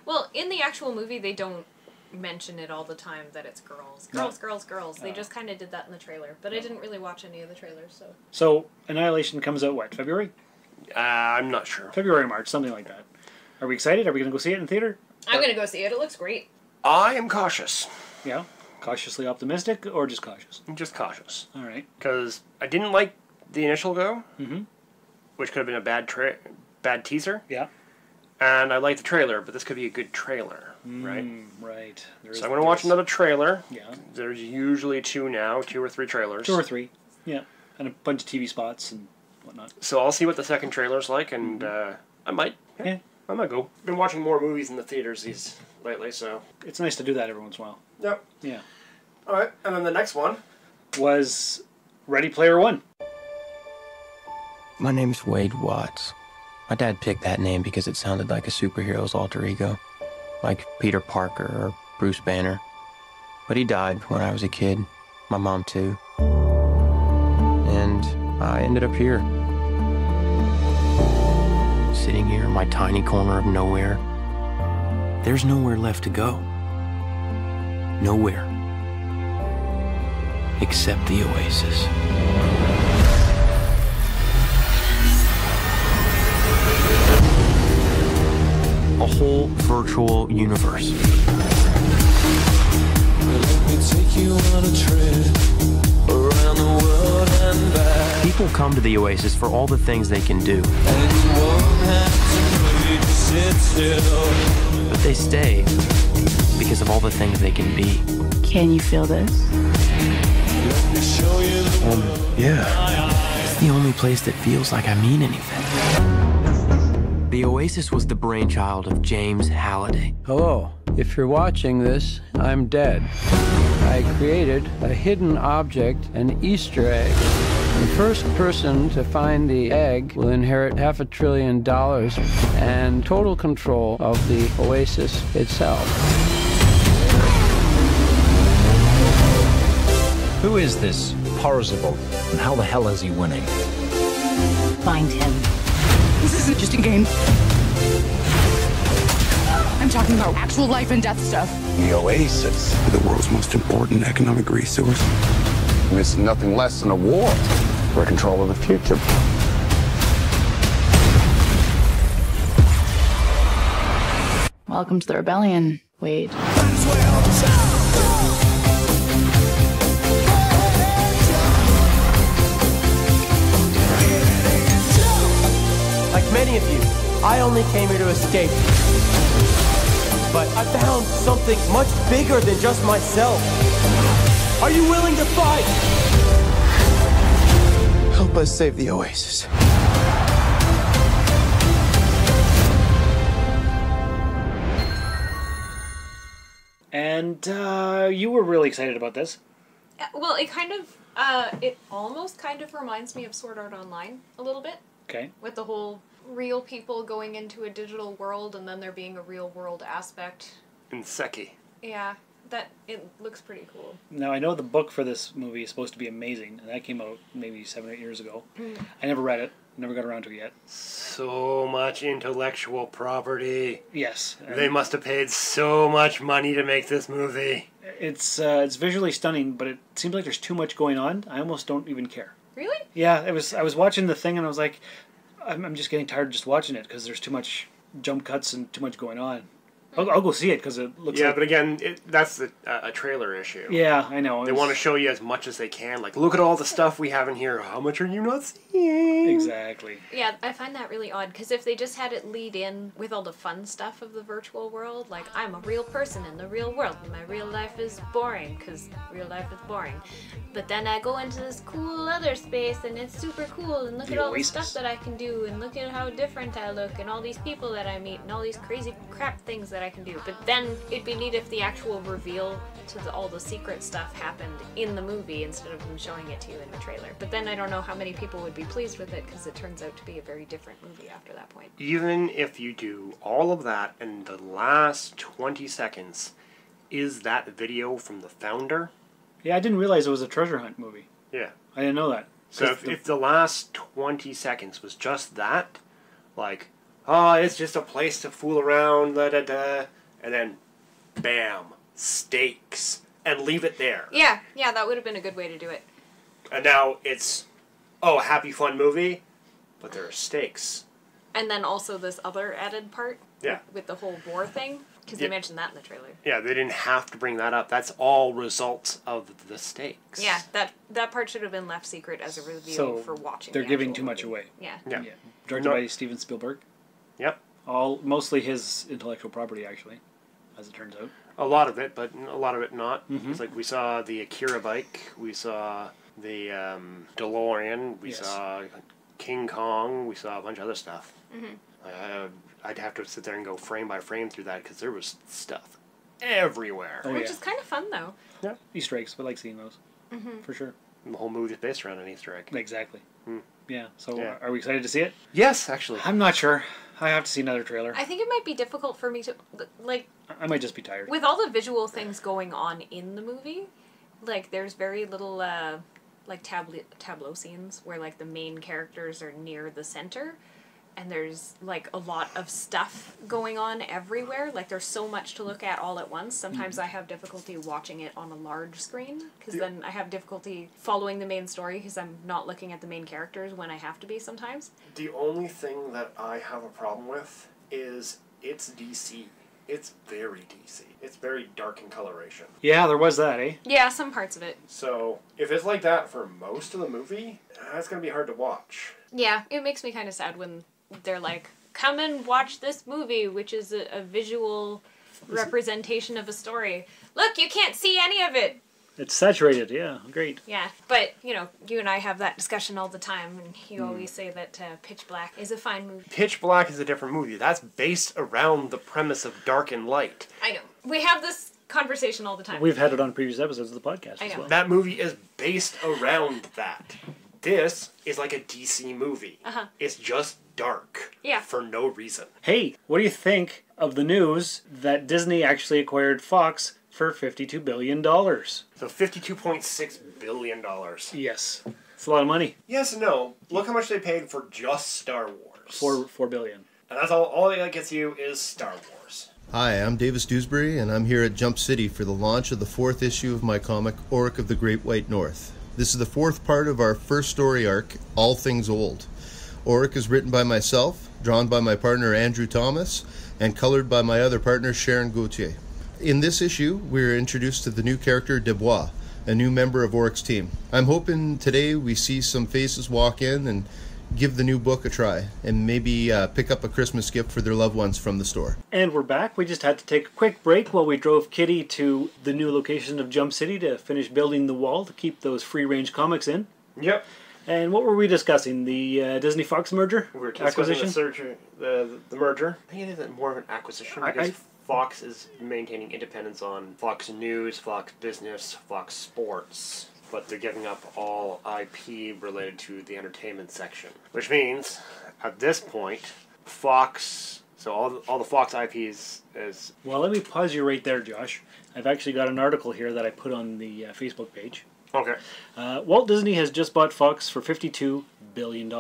Well, in the actual movie, they don't mention it all the time that it's girls. Girls. They just kind of did that in the trailer. But I didn't really watch any of the trailers, so... So, Annihilation comes out, what, February? I'm not sure. February, March, something like that. Are we excited? Are we going to go see it in theater? I'm going to go see it. It looks great. I am cautious. Yeah? Cautiously optimistic or just cautious? I'm just cautious. All right. Because I didn't like the initial go, which could have been a bad teaser. Yeah. And I like the trailer, but this could be a good trailer, right? Right. So I'm going to watch another trailer. Yeah. There's usually 2 or 3 trailers. 2 or 3. Yeah. And a bunch of TV spots and whatnot. So I'll see what the second trailer's like, and I might. Yeah. I might go. Been watching more movies in the theaters lately, so. It's nice to do that every once in a while. Yep. Yeah. All right, and then the next one was Ready Player One. My name's Wade Watts. My dad picked that name because it sounded like a superhero's alter ego, like Peter Parker or Bruce Banner. But he died when I was a kid, my mom too. And I ended up here. Sitting here in my tiny corner of nowhere. There's nowhere left to go. Nowhere. Except the Oasis. A whole virtual universe. People come to the Oasis for all the things they can do. But they stay because of all the things they can be. Can you feel this? Yeah. It's the only place that feels like I mean anything. The Oasis was the brainchild of James Halliday. Hello. If you're watching this, I'm dead. I created a hidden object, an Easter egg. The first person to find the egg will inherit $500 billion and total control of the Oasis itself. Who is this Parzival, and how the hell is he winning? Find him. This isn't just a game. I'm talking about actual life and death stuff. The Oasis, the world's most important economic resource. It's nothing less than a war for control of the future. Welcome to the rebellion, Wade. Like many of you, I only came here to escape. But I found something much bigger than just myself. Are you willing to fight? Help us save the Oasis. And you were really excited about this. Well, it almost kind of reminds me of Sword Art Online a little bit. Okay. With the whole real people going into a digital world and then there being a real world aspect. in Seki. Yeah, it looks pretty cool. Now, I know the book for this movie is supposed to be amazing, and that came out maybe 7 or 8 years ago. I never read it. Never got around to it yet. So much intellectual property. Yes. They must have paid so much money to make this movie. It's visually stunning, but it seems like there's too much going on. I almost don't even care. Really? Yeah, I was watching the thing and I was like, I'm just getting tired of just watching it because there's too much jump cuts and too much going on. I'll go see it because it looks. Yeah, like... but again, that's a trailer issue. Yeah, I know. They want to show you as much as they can. Like, look at all the stuff we have in here. How much are you not seeing? Exactly. Yeah, I find that really odd because if they just had it lead in with all the fun stuff of the virtual world, like I'm a real person in the real world, and my real life is boring because real life is boring. But then I go into this cool other space and it's super cool, and look at all the stuff that I can do, and look at how different I look, and all these people that I meet, and all these crazy crap things that I can do. But then it'd be neat if the actual reveal to all the secret stuff happened in the movie instead of them showing it to you in the trailer. But then I don't know how many people would be pleased with it because it turns out to be a very different movie after that point. Even if you do all of that and the last 20 seconds is that video from the founder. Yeah, I didn't realize it was a treasure hunt movie. Yeah. I didn't know that. So if the last 20 seconds was just that, like, oh, it's just a place to fool around, da-da-da, and then, bam, stakes, and leave it there. Yeah, that would have been a good way to do it. And now it's, oh, happy, fun movie, but there are stakes. And then also this other added part. Yeah. With the whole war thing. Because they mentioned that in the trailer. Yeah, they didn't have to bring that up. That's all results of the stakes. Yeah, that part should have been left secret as a reveal for watching. They're giving too much away. Yeah. Directed by Steven Spielberg. Yep. Mostly his intellectual property, actually, as it turns out. A lot of it, but a lot of it not. Mm-hmm. It's like we saw the Akira bike, we saw the DeLorean, we saw King Kong, we saw a bunch of other stuff. Mm-hmm. I'd have to sit there and go frame by frame through that because there was stuff everywhere. Which is kind of fun, though. Yeah. Easter eggs. We like seeing those. Mm-hmm. For sure. The whole movie is based around an Easter egg. Exactly. Mm. Yeah. So are we excited to see it? Yes, actually. I'm not sure. I have to see another trailer. I think it might be difficult for me to, like... I might just be tired. With all the visual things going on in the movie, like, there's very little, like, tableau scenes where, like, the main characters are near the center. And there's, like, a lot of stuff going on everywhere. Like, there's so much to look at all at once. Sometimes I have difficulty watching it on a large screen. Because then I have difficulty following the main story because I'm not looking at the main characters when I have to be sometimes. The only thing that I have a problem with is it's DC. It's very DC. It's very dark in coloration. Yeah, there was that, eh? Yeah, some parts of it. So, if it's like that for most of the movie, that's going to be hard to watch. Yeah, it makes me kind of sad when they're like, come and watch this movie, which is a visual representation of a story. Look, you can't see any of it. It's saturated, yeah, great. Yeah, but, you know, you and I have that discussion all the time, and you always say that Pitch Black is a fine movie. Pitch Black is a different movie. That's based around the premise of dark and light. I know. We have this conversation all the time. We've had it on previous episodes of the podcast as well. That movie is based around that. This is like a DC movie. Uh-huh. It's just dark. Yeah. For no reason. Hey, what do you think of the news that Disney actually acquired Fox for $52 billion? So $52.6 billion. Yes. It's a lot of money. Yes and no. Look how much they paid for just Star Wars. $4 billion. And that's all that gets you is Star Wars. Hi, I'm Davis Dewsbury, and I'm here at Jump City for the launch of the 4th issue of my comic, Auric of the Great White North. This is the 4th part of our first story arc, All Things Old. Auric is written by myself, drawn by my partner Andrew Thomas, and colored by my other partner Sharon Gauthier. In this issue, we're introduced to the new character Dubois, a new member of Auric's team. I'm hoping today we see some faces walk in and give the new book a try, and maybe pick up a Christmas gift for their loved ones from the store. And we're back. We just had to take a quick break while we drove Kitty to the new location of Jump City to finish building the wall to keep those free-range comics in. Yep. And what were we discussing? The Disney-Fox merger? We were discussing the merger. I think it is more of an acquisition because Fox is maintaining independence on Fox News, Fox Business, Fox Sports. But they're giving up all IP related to the entertainment section. Which means, at this point, Fox... So all the Fox IPs is... Well, let me pause you right there, Josh. I've actually got an article here that I put on the Facebook page. Okay. Walt Disney has just bought Fox for $52 billion.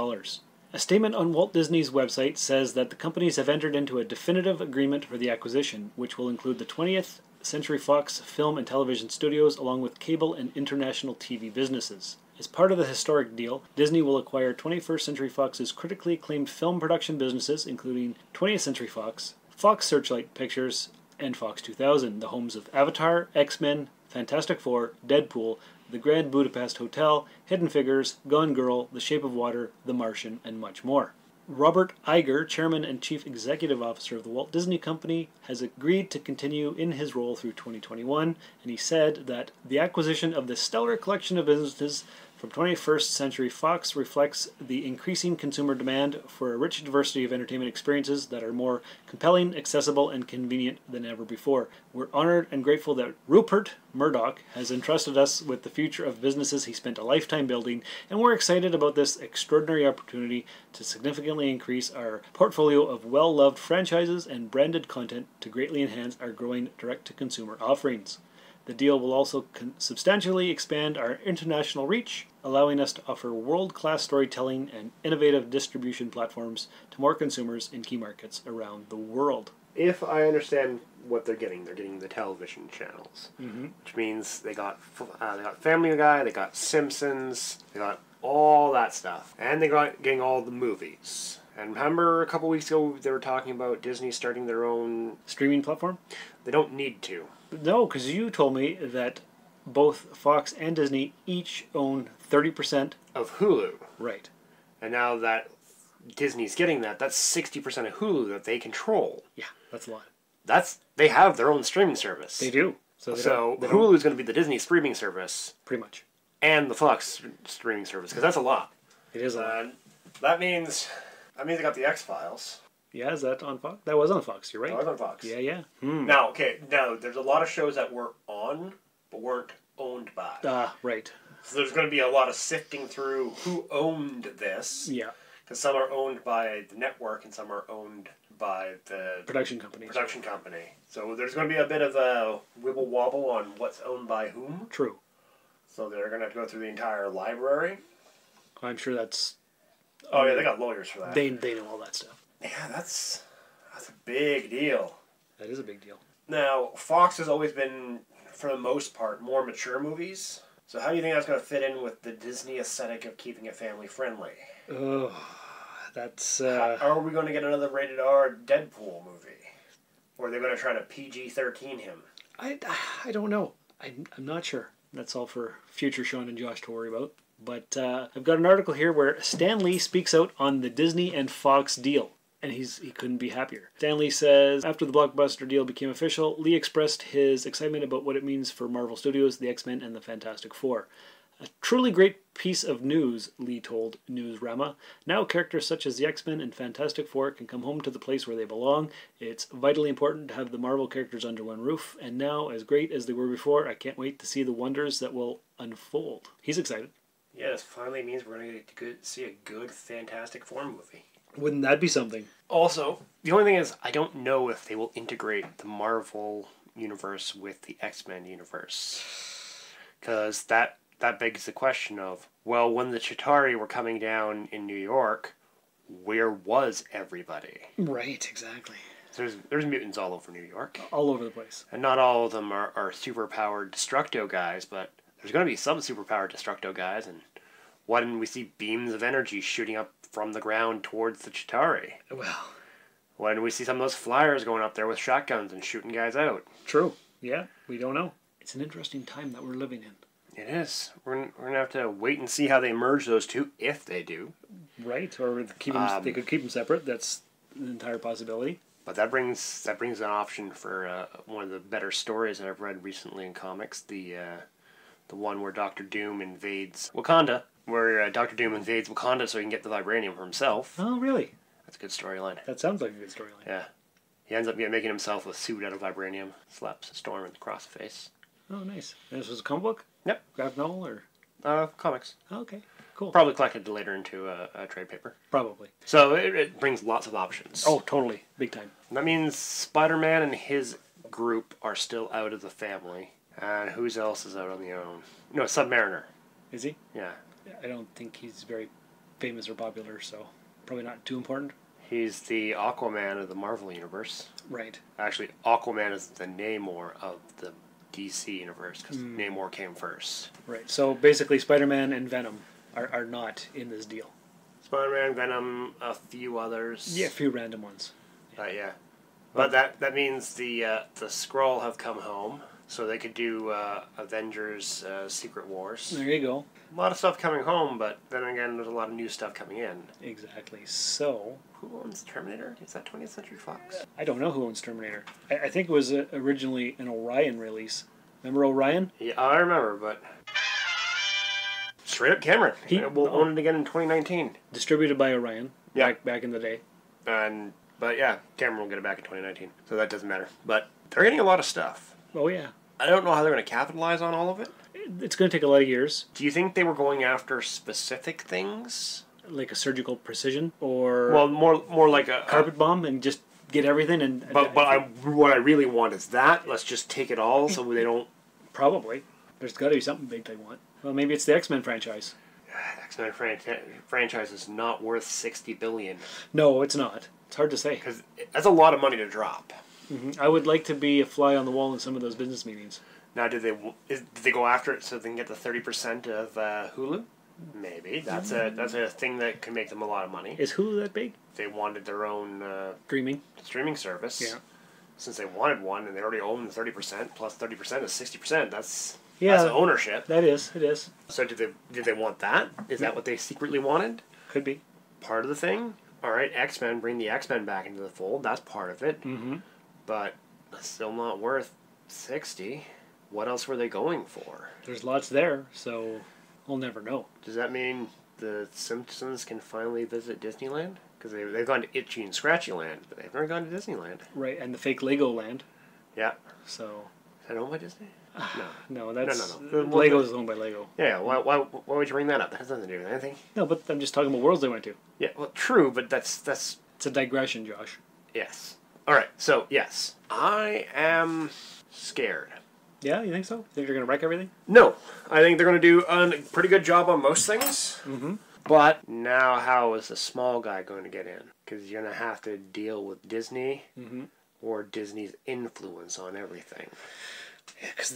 A statement on Walt Disney's website says that the companies have entered into a definitive agreement for the acquisition, which will include the 20th Century Fox film and television studios, along with cable and international TV businesses. As part of the historic deal, Disney will acquire 21st Century Fox's critically acclaimed film production businesses, including 20th Century Fox, Fox Searchlight Pictures, and Fox 2000, the homes of Avatar, X-Men, Fantastic Four, Deadpool, The Grand Budapest Hotel, Hidden Figures, Gone Girl, The Shape of Water, The Martian, and much more. Robert Iger, Chairman and Chief Executive Officer of the Walt Disney Company, has agreed to continue in his role through 2021, and he said that the acquisition of this stellar collection of businesses from 21st Century Fox reflects the increasing consumer demand for a rich diversity of entertainment experiences that are more compelling, accessible, and convenient than ever before. We're honored and grateful that Rupert Murdoch has entrusted us with the future of businesses he spent a lifetime building, and we're excited about this extraordinary opportunity to significantly increase our portfolio of well-loved franchises and branded content to greatly enhance our growing direct-to-consumer offerings. The deal will also substantially expand our international reach, allowing us to offer world-class storytelling and innovative distribution platforms to more consumers in key markets around the world. If I understand what they're getting the television channels, which means they got Family Guy, they got Simpsons, they got all that stuff, and they got getting all the movies. And remember a couple weeks ago they were talking about Disney starting their own streaming platform? They don't need to. No, because you told me that both Fox and Disney each own 30% of Hulu. Right. And now that Disney's getting that, that's 60% of Hulu that they control. Yeah, that's a lot. They have their own streaming service. They do. So Hulu is going to be the Disney streaming service. Pretty much. And the Fox streaming service, because that's a lot. It is a lot. That means they got the X-Files. Yeah, is that on Fox? That was on Fox, you're right. That was on Fox. Yeah. Now, there's a lot of shows that were on, but weren't owned by. Right. So there's going to be a lot of sifting through who owned this. Yeah. Because some are owned by the network and some are owned by the production company. So there's going to be a bit of a wibble wobble on what's owned by whom. True. So they're going to have to go through the entire library. I'm sure that's... Oh yeah, they got lawyers for that. They know all that stuff. Yeah, that's a big deal. That is a big deal. Now, Fox has always been, for the most part, more mature movies. So how do you think that's going to fit in with the Disney aesthetic of keeping it family friendly? Oh, that's... Are we going to get another rated R Deadpool movie? Or are they going to try to PG-13 him? I don't know. I'm not sure. That's all for future Sean and Josh to worry about. But I've got an article here where Stan Lee speaks out on the Disney and Fox deal. And he couldn't be happier. Stan Lee says, after the blockbuster deal became official, Lee expressed his excitement about what it means for Marvel Studios, the X-Men, and the Fantastic Four. A truly great piece of news, Lee told Newsrama. Now characters such as the X-Men and Fantastic Four can come home to the place where they belong. It's vitally important to have the Marvel characters under one roof, and now, as great as they were before, I can't wait to see the wonders that will unfold. He's excited. Yeah, this finally means we're going to see a good Fantastic Four movie. Wouldn't that be something? Also, the only thing is, I don't know if they will integrate the Marvel universe with the X-Men universe. Because that begs the question of, well, when the Chitauri were coming down in New York, where was everybody? Right, exactly. There's mutants all over New York. All over the place. And not all of them are superpowered Destructo guys, but there's going to be some superpowered Destructo guys, and why didn't we see beams of energy shooting up from the ground towards the Chitauri? Well, why didn't we see some of those flyers going up there with shotguns and shooting guys out? True. Yeah, we don't know. It's an interesting time that we're living in. It is. We're going to have to wait and see how they merge those two, if they do. Right, or keep them, they could keep them separate. That's an entire possibility. But that brings an option for one of the better stories that I've read recently in comics. The one where Doctor Doom invades Wakanda. Where Doctor Doom invades Wakanda so he can get the vibranium for himself. Oh, really? That's a good storyline. That sounds like a good storyline. Yeah. He ends up making himself a suit out of vibranium, slaps Storm across the face. Oh, nice. And this was a comic book? Yep. Graphic novel or? Comics. Oh, okay, cool. Probably collected later into a trade paper. Probably. So it brings lots of options. Oh, totally. Big time. That means Spider-Man and his group are still out of the family. And who else is out on their own? No, Submariner. Is he? Yeah. I don't think he's very famous or popular, so probably not too important. He's the Aquaman of the Marvel Universe. Right. Actually, Aquaman is the Namor of the DC Universe, because Namor came first. Right. So basically Spider-Man and Venom are not in this deal. Spider-Man, Venom, a few others. Yeah, a few random ones. Yeah. But that means the Skrull have come home, so they could do Avengers Secret Wars. There you go. A lot of stuff coming home, but then again, there's a lot of new stuff coming in. Exactly. So... Who owns Terminator? Is that 20th Century Fox? I don't know who owns Terminator. I think it was originally an Orion release. Remember Orion? Yeah, I remember, but... Straight up Cameron. We'll own it again in 2019. Distributed by Orion. Yeah. Back in the day. But yeah, Cameron will get it back in 2019. So that doesn't matter. But they're getting a lot of stuff. Oh, yeah. I don't know how they're going to capitalize on all of it. It's going to take a lot of years. Do you think they were going after specific things? Like a surgical precision? Or... Well, more like a... Carpet bomb and just get everything and... But what I really want is that. Let's just take it all so they don't... Probably. There's got to be something big they want. Well, maybe it's the X-Men franchise. X-Men franchise is not worth $60 billion. No, it's not. It's hard to say. Because that's a lot of money to drop. Mm-hmm. I would like to be a fly on the wall in some of those business meetings. Now, did they go after it so they can get the 30% of Hulu? Maybe that's a thing that can make them a lot of money. Is Hulu that big? They wanted their own streaming service. Yeah. Since they wanted one and they already own 30%, plus 30% is 60%. That's Yeah, ownership. That is. It is. So did they want that? Is that what they secretly wanted? Could be. Part of the thing. All right, X-Men, bring the X-Men back into the fold. That's part of it. Mm-hmm. But still not worth 60. What else were they going for? There's lots there, so we'll never know. Does that mean the Simpsons can finally visit Disneyland? Because they've gone to Itchy and Scratchy Land, but they've never gone to Disneyland. Right, and the fake Lego Land. Yeah. So. Is that owned by Disney? No, that's... No. Lego is owned by Lego. Yeah, why would you bring that up? That has nothing to do with anything. No, but I'm just talking about worlds they went to. Yeah, well, true, but that's... It's a digression, Josh. Yes. Alright, so, yes. I am scared. Yeah, you think so? Think they're going to wreck everything? No. I think they're going to do a pretty good job on most things. Mm-hmm. But now how is the small guy going to get in? Because you're going to have to deal with Disney or Disney's influence on everything. Yeah, because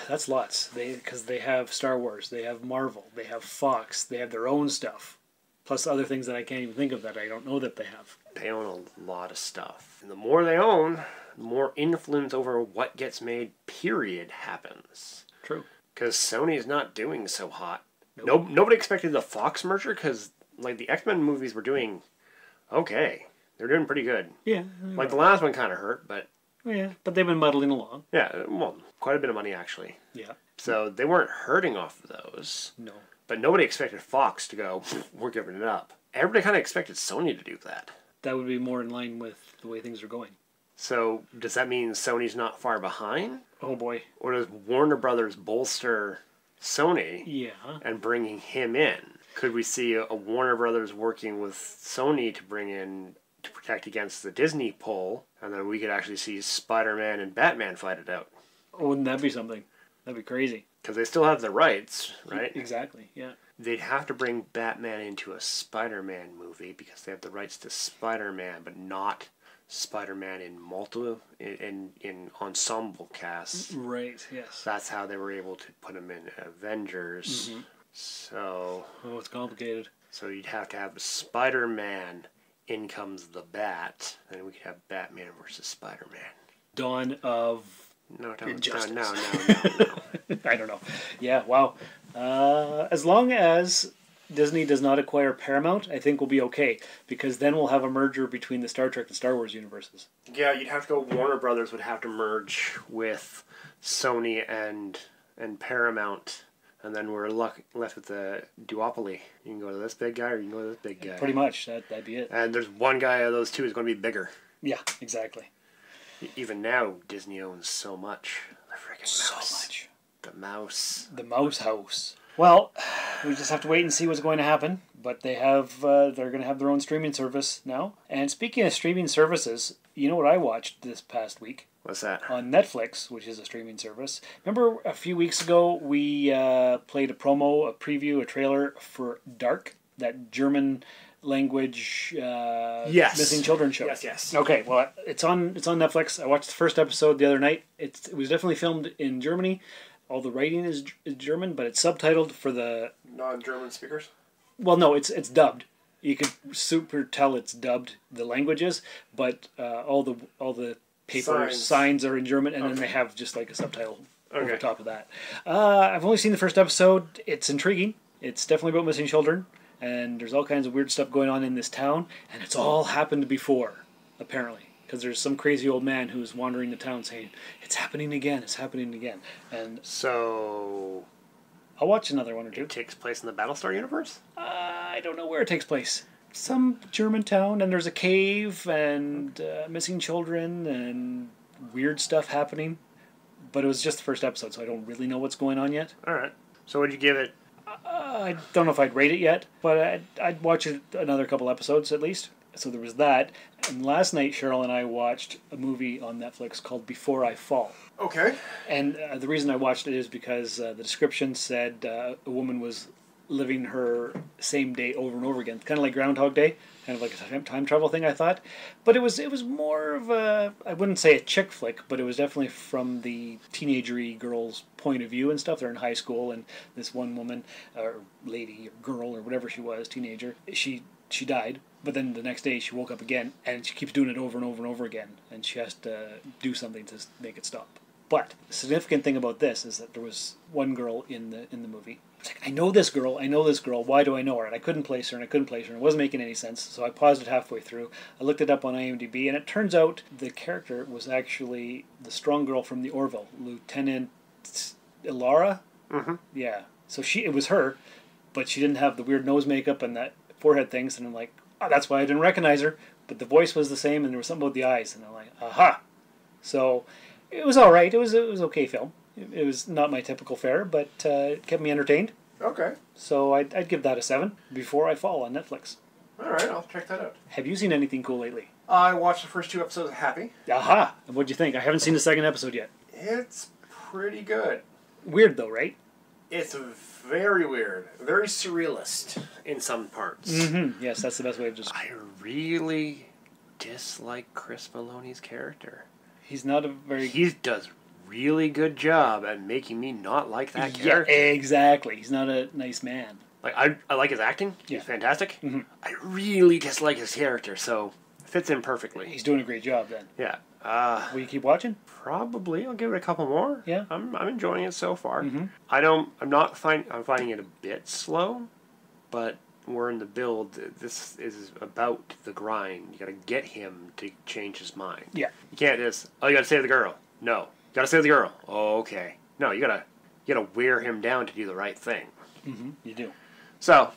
that's lots. Because they have Star Wars, they have Marvel, they have Fox, they have their own stuff. Plus other things that I can't even think of that I don't know that they have. They own a lot of stuff. And the more they own, the more influence over what gets made, period, happens. True. Because Sony's not doing so hot. Nope. Nobody expected the Fox merger because, like, the X-Men movies were doing okay. They're doing pretty good. Yeah. Like, the last one kind of hurt, but... Yeah, but they've been muddling along. Yeah, well, quite a bit of money, actually. Yeah. So they weren't hurting off of those. No. But nobody expected Fox to go, we're giving it up. Everybody kind of expected Sony to do that. That would be more in line with the way things are going. So, does that mean Sony's not far behind? Oh, boy. Or does Warner Brothers bolster Sony and bringing him in? Could we see a Warner Brothers working with Sony to bring in, to protect against the Disney pull, and then we could actually see Spider-Man and Batman fight it out? Oh, wouldn't that be something? That'd be crazy. Because they still have the rights, right? Exactly, yeah. They'd have to bring Batman into a Spider-Man movie because they have the rights to Spider-Man, but not Spider-Man in ensemble casts. Right, yes. That's how they were able to put him in Avengers. Mm-hmm. So... Oh, it's complicated. So you'd have to have Spider-Man, in comes the Bat, and we could have Batman versus Spider-Man. Dawn of... No. I don't know. Yeah, wow. As long as Disney does not acquire Paramount, I think we'll be okay. Because then we'll have a merger between the Star Trek and Star Wars universes. Yeah, you'd have to go... Warner Brothers would have to merge with Sony and Paramount. And then we're left with the duopoly. You can go to this big guy or you can go to this big guy. Pretty much. That'd be it. And there's one guy of those two who's going to be bigger. Yeah, exactly. Even now, Disney owns so much. The freaking mouse. So much. The mouse. The mouse house. Well, we just have to wait and see what's going to happen. But they're going to have their own streaming service now. And speaking of streaming services, you know what I watched this past week? What's that? On Netflix, which is a streaming service. Remember a few weeks ago we played a preview, a trailer for Dark, that German language missing children show. Yes. Okay, well it's on Netflix. I watched the first episode the other night. It was definitely filmed in Germany. All the writing is German, but it's subtitled for the non-German speakers. Well, no, it's dubbed. You could super tell it's dubbed, the languages, but all the paper signs are in German, and then they have just like a subtitle over top of that. I've only seen the first episode. It's intriguing. It's definitely about missing children, and there's all kinds of weird stuff going on in this town, and it's all happened before, apparently. Because there's some crazy old man who's wandering the town saying, it's happening again, it's happening again. And so... I'll watch another one or two. It takes place in the Battlestar universe? I don't know where it takes place. Some German town, and there's a cave, and missing children, and weird stuff happening. But it was just the first episode, so I don't really know what's going on yet. Alright. So would you give it? I don't know if I'd rate it yet, but I'd watch it another couple episodes at least. So there was that. And last night, Cheryl and I watched a movie on Netflix called Before I Fall. Okay. And the reason I watched it is because the description said a woman was living her same day over and over again, kind of like Groundhog Day, kind of like a time travel thing, I thought. But it was more of a, I wouldn't say a chick flick, but it was definitely from the teenagery girl's point of view and stuff. They're in high school, and this one woman, or lady, or girl, or whatever she was, teenager, she died. But then the next day she woke up again, and she keeps doing it over and over and over again, and she has to do something to make it stop. But the significant thing about this is that there was one girl in the movie. I was like, I know this girl, why do I know her? And I couldn't place her, and it wasn't making any sense, so I paused it halfway through. I looked it up on IMDb, and it turns out the character was actually the strong girl from the Orville, Lieutenant Ilara? Mm-hmm. Yeah. So it was her, but she didn't have the weird nose makeup and that forehead things, and I'm like, oh, that's why I didn't recognize her. But the voice was the same, and there was something about the eyes, and I'm like, aha! So it was all right. It was okay film. It was not my typical fare, but it kept me entertained. Okay. So I'd give that a 7 before I fall on Netflix. All right, I'll check that out. Have you seen anything cool lately? I watched the first 2 episodes of Happy. Aha! And what'd you think? I haven't seen the second episode yet. It's pretty good. Weird though, right? It's very weird. Very surrealist in some parts. Mm-hmm. Yes, that's the best way to describe it. I really dislike Chris Maloney's character. He's not a very... He does really good job at making me not like that character. Yeah, exactly. He's not a nice man. Like I like his acting. He's fantastic. Mm-hmm. I really dislike his character, so it fits in perfectly. He's doing a great job then. Yeah. Will you keep watching? Probably. I'll give it a couple more. Yeah. I'm enjoying it so far. Mm-hmm. I'm finding it a bit slow, but we're in the build. This is about the grind. You got to get him to change his mind. Yeah. You can't just, you got to save the girl. No. You got to save the girl. Oh, okay. No, you got to wear him down to do the right thing. Mm-hmm. You do. So,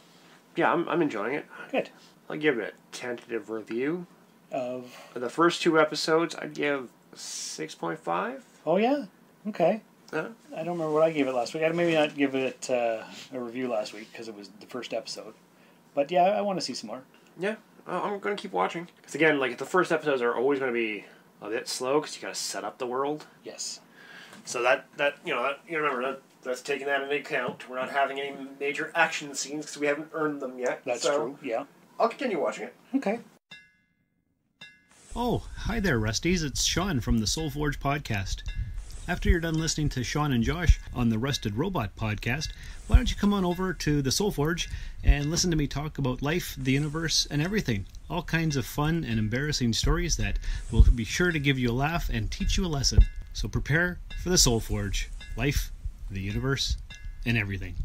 yeah, I'm enjoying it. Good. I'll give it a tentative review. Of the first 2 episodes, I'd give 6.5. Oh, yeah? Okay. I don't remember what I gave it last week. I'd maybe not give it a review last week because it was the first episode. But yeah, I want to see some more. Yeah, I'm going to keep watching. Because again, like the first episodes are always going to be a bit slow because you got to set up the world. Yes. So that you remember that's taking that into account. We're not having any major action scenes because we haven't earned them yet. That's true. Yeah. I'll continue watching it. Okay. Oh, hi there, Rusties. It's Sean from the Soul Forge podcast. After you're done listening to Sean and Josh on the Rusted Robot podcast, why don't you come on over to the Soul Forge and listen to me talk about life, the universe, and everything. All kinds of fun and embarrassing stories that will be sure to give you a laugh and teach you a lesson. So prepare for the Soul Forge. Life, the universe, and everything.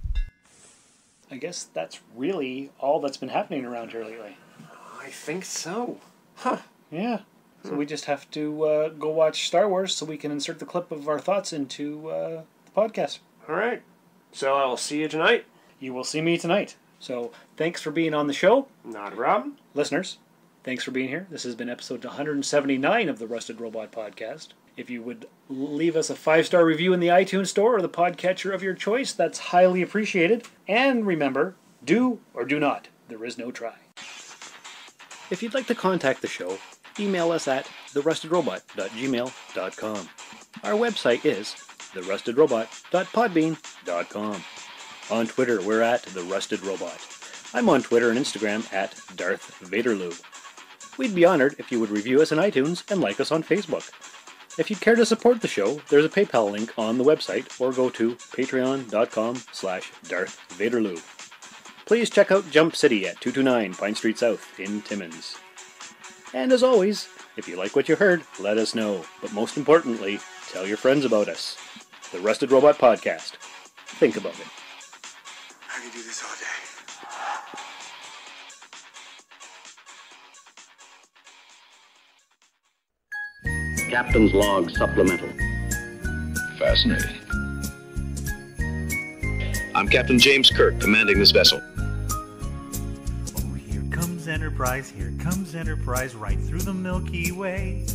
I guess that's really all that's been happening around here lately. I think so. Huh. Yeah. So we just have to go watch Star Wars so we can insert the clip of our thoughts into the podcast. All right. So I will see you tonight. You will see me tonight. So thanks for being on the show. Not a problem. Listeners, thanks for being here. This has been episode 179 of the Rusted Robot Podcast. If you would leave us a 5-star review in the iTunes store or the podcatcher of your choice, that's highly appreciated. And remember, do or do not. There is no try. If you'd like to contact the show, email us at therustedrobot.gmail.com. Our website is therustedrobot.podbean.com. On Twitter, we're at therustedrobot. I'm on Twitter and Instagram at Darth Vaderloo. We'd be honored if you would review us on iTunes and like us on Facebook. If you'd care to support the show, there's a PayPal link on the website, or go to patreon.com/Darth Vaderloo. Please check out Jump City at 229 Pine Street South in Timmins. And as always, if you like what you heard, let us know. But most importantly, tell your friends about us. The Rusted Robot Podcast. Think about it. I could do this all day. Captain's Log Supplemental. Fascinating. I'm Captain James Kirk, commanding this vessel. Here comes Enterprise, right through the Milky Way.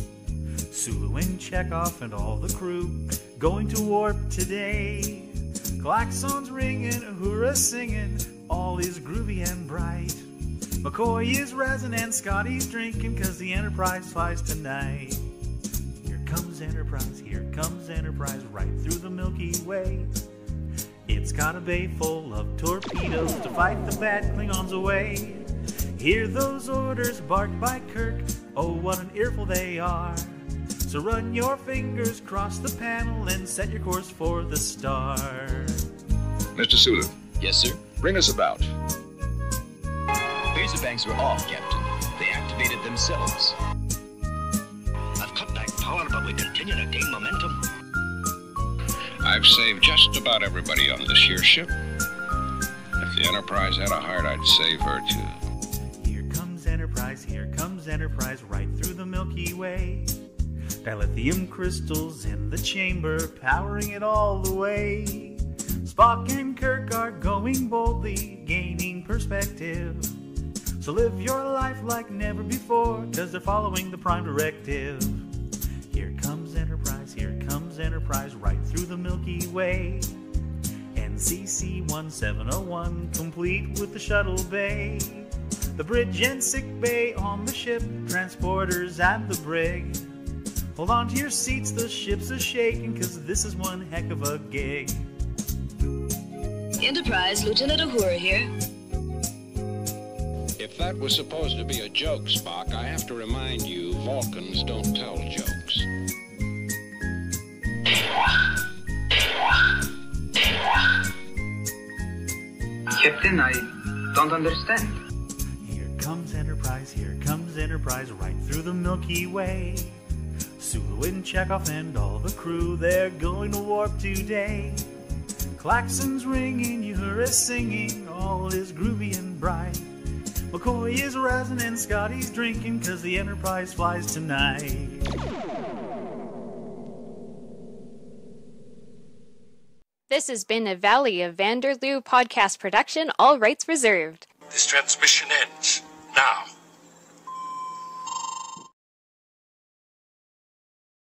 Sulu and Chekhov and all the crew going to warp today. Klaxons ringing, hurrah singing, all is groovy and bright. McCoy is resin and Scotty's drinking, 'cause the Enterprise flies tonight. Here comes Enterprise, right through the Milky Way. It's got a bay full of torpedoes to fight the bad Klingons away. Hear those orders barked by Kirk, oh what an earful they are. So run your fingers across the panel and set your course for the star. Mr. Sulu. Yes, sir? Bring us about. Phaser banks are off, Captain. They activated themselves. I've cut back power, but we continue to gain momentum. I've saved just about everybody on this here ship. If the Enterprise had a heart, I'd save her too. Here comes Enterprise right through the Milky Way. Dilithium crystals in the chamber, powering it all the way. Spock and Kirk are going boldly, gaining perspective. So live your life like never before, 'cause they're following the Prime Directive. Here comes Enterprise right through the Milky Way. NCC 1701, complete with the shuttle bay. The bridge and sick bay on the ship, transporters and the brig. Hold on to your seats, the ship's a-shaking, 'cause this is one heck of a gig. Enterprise, Lieutenant Uhura here. If that was supposed to be a joke, Spock, I have to remind you, Vulcans don't tell jokes. Captain, I don't understand. Here comes Enterprise right through the Milky Way. Sulu and Chekhov and all the crew, they're going to warp today. Klaxons ringing, Uhura's singing, all is groovy and bright. McCoy is rising and Scotty's drinking, 'cause the Enterprise flies tonight. This has been a Valley of Vanderloo podcast production, all rights reserved. This transmission ends.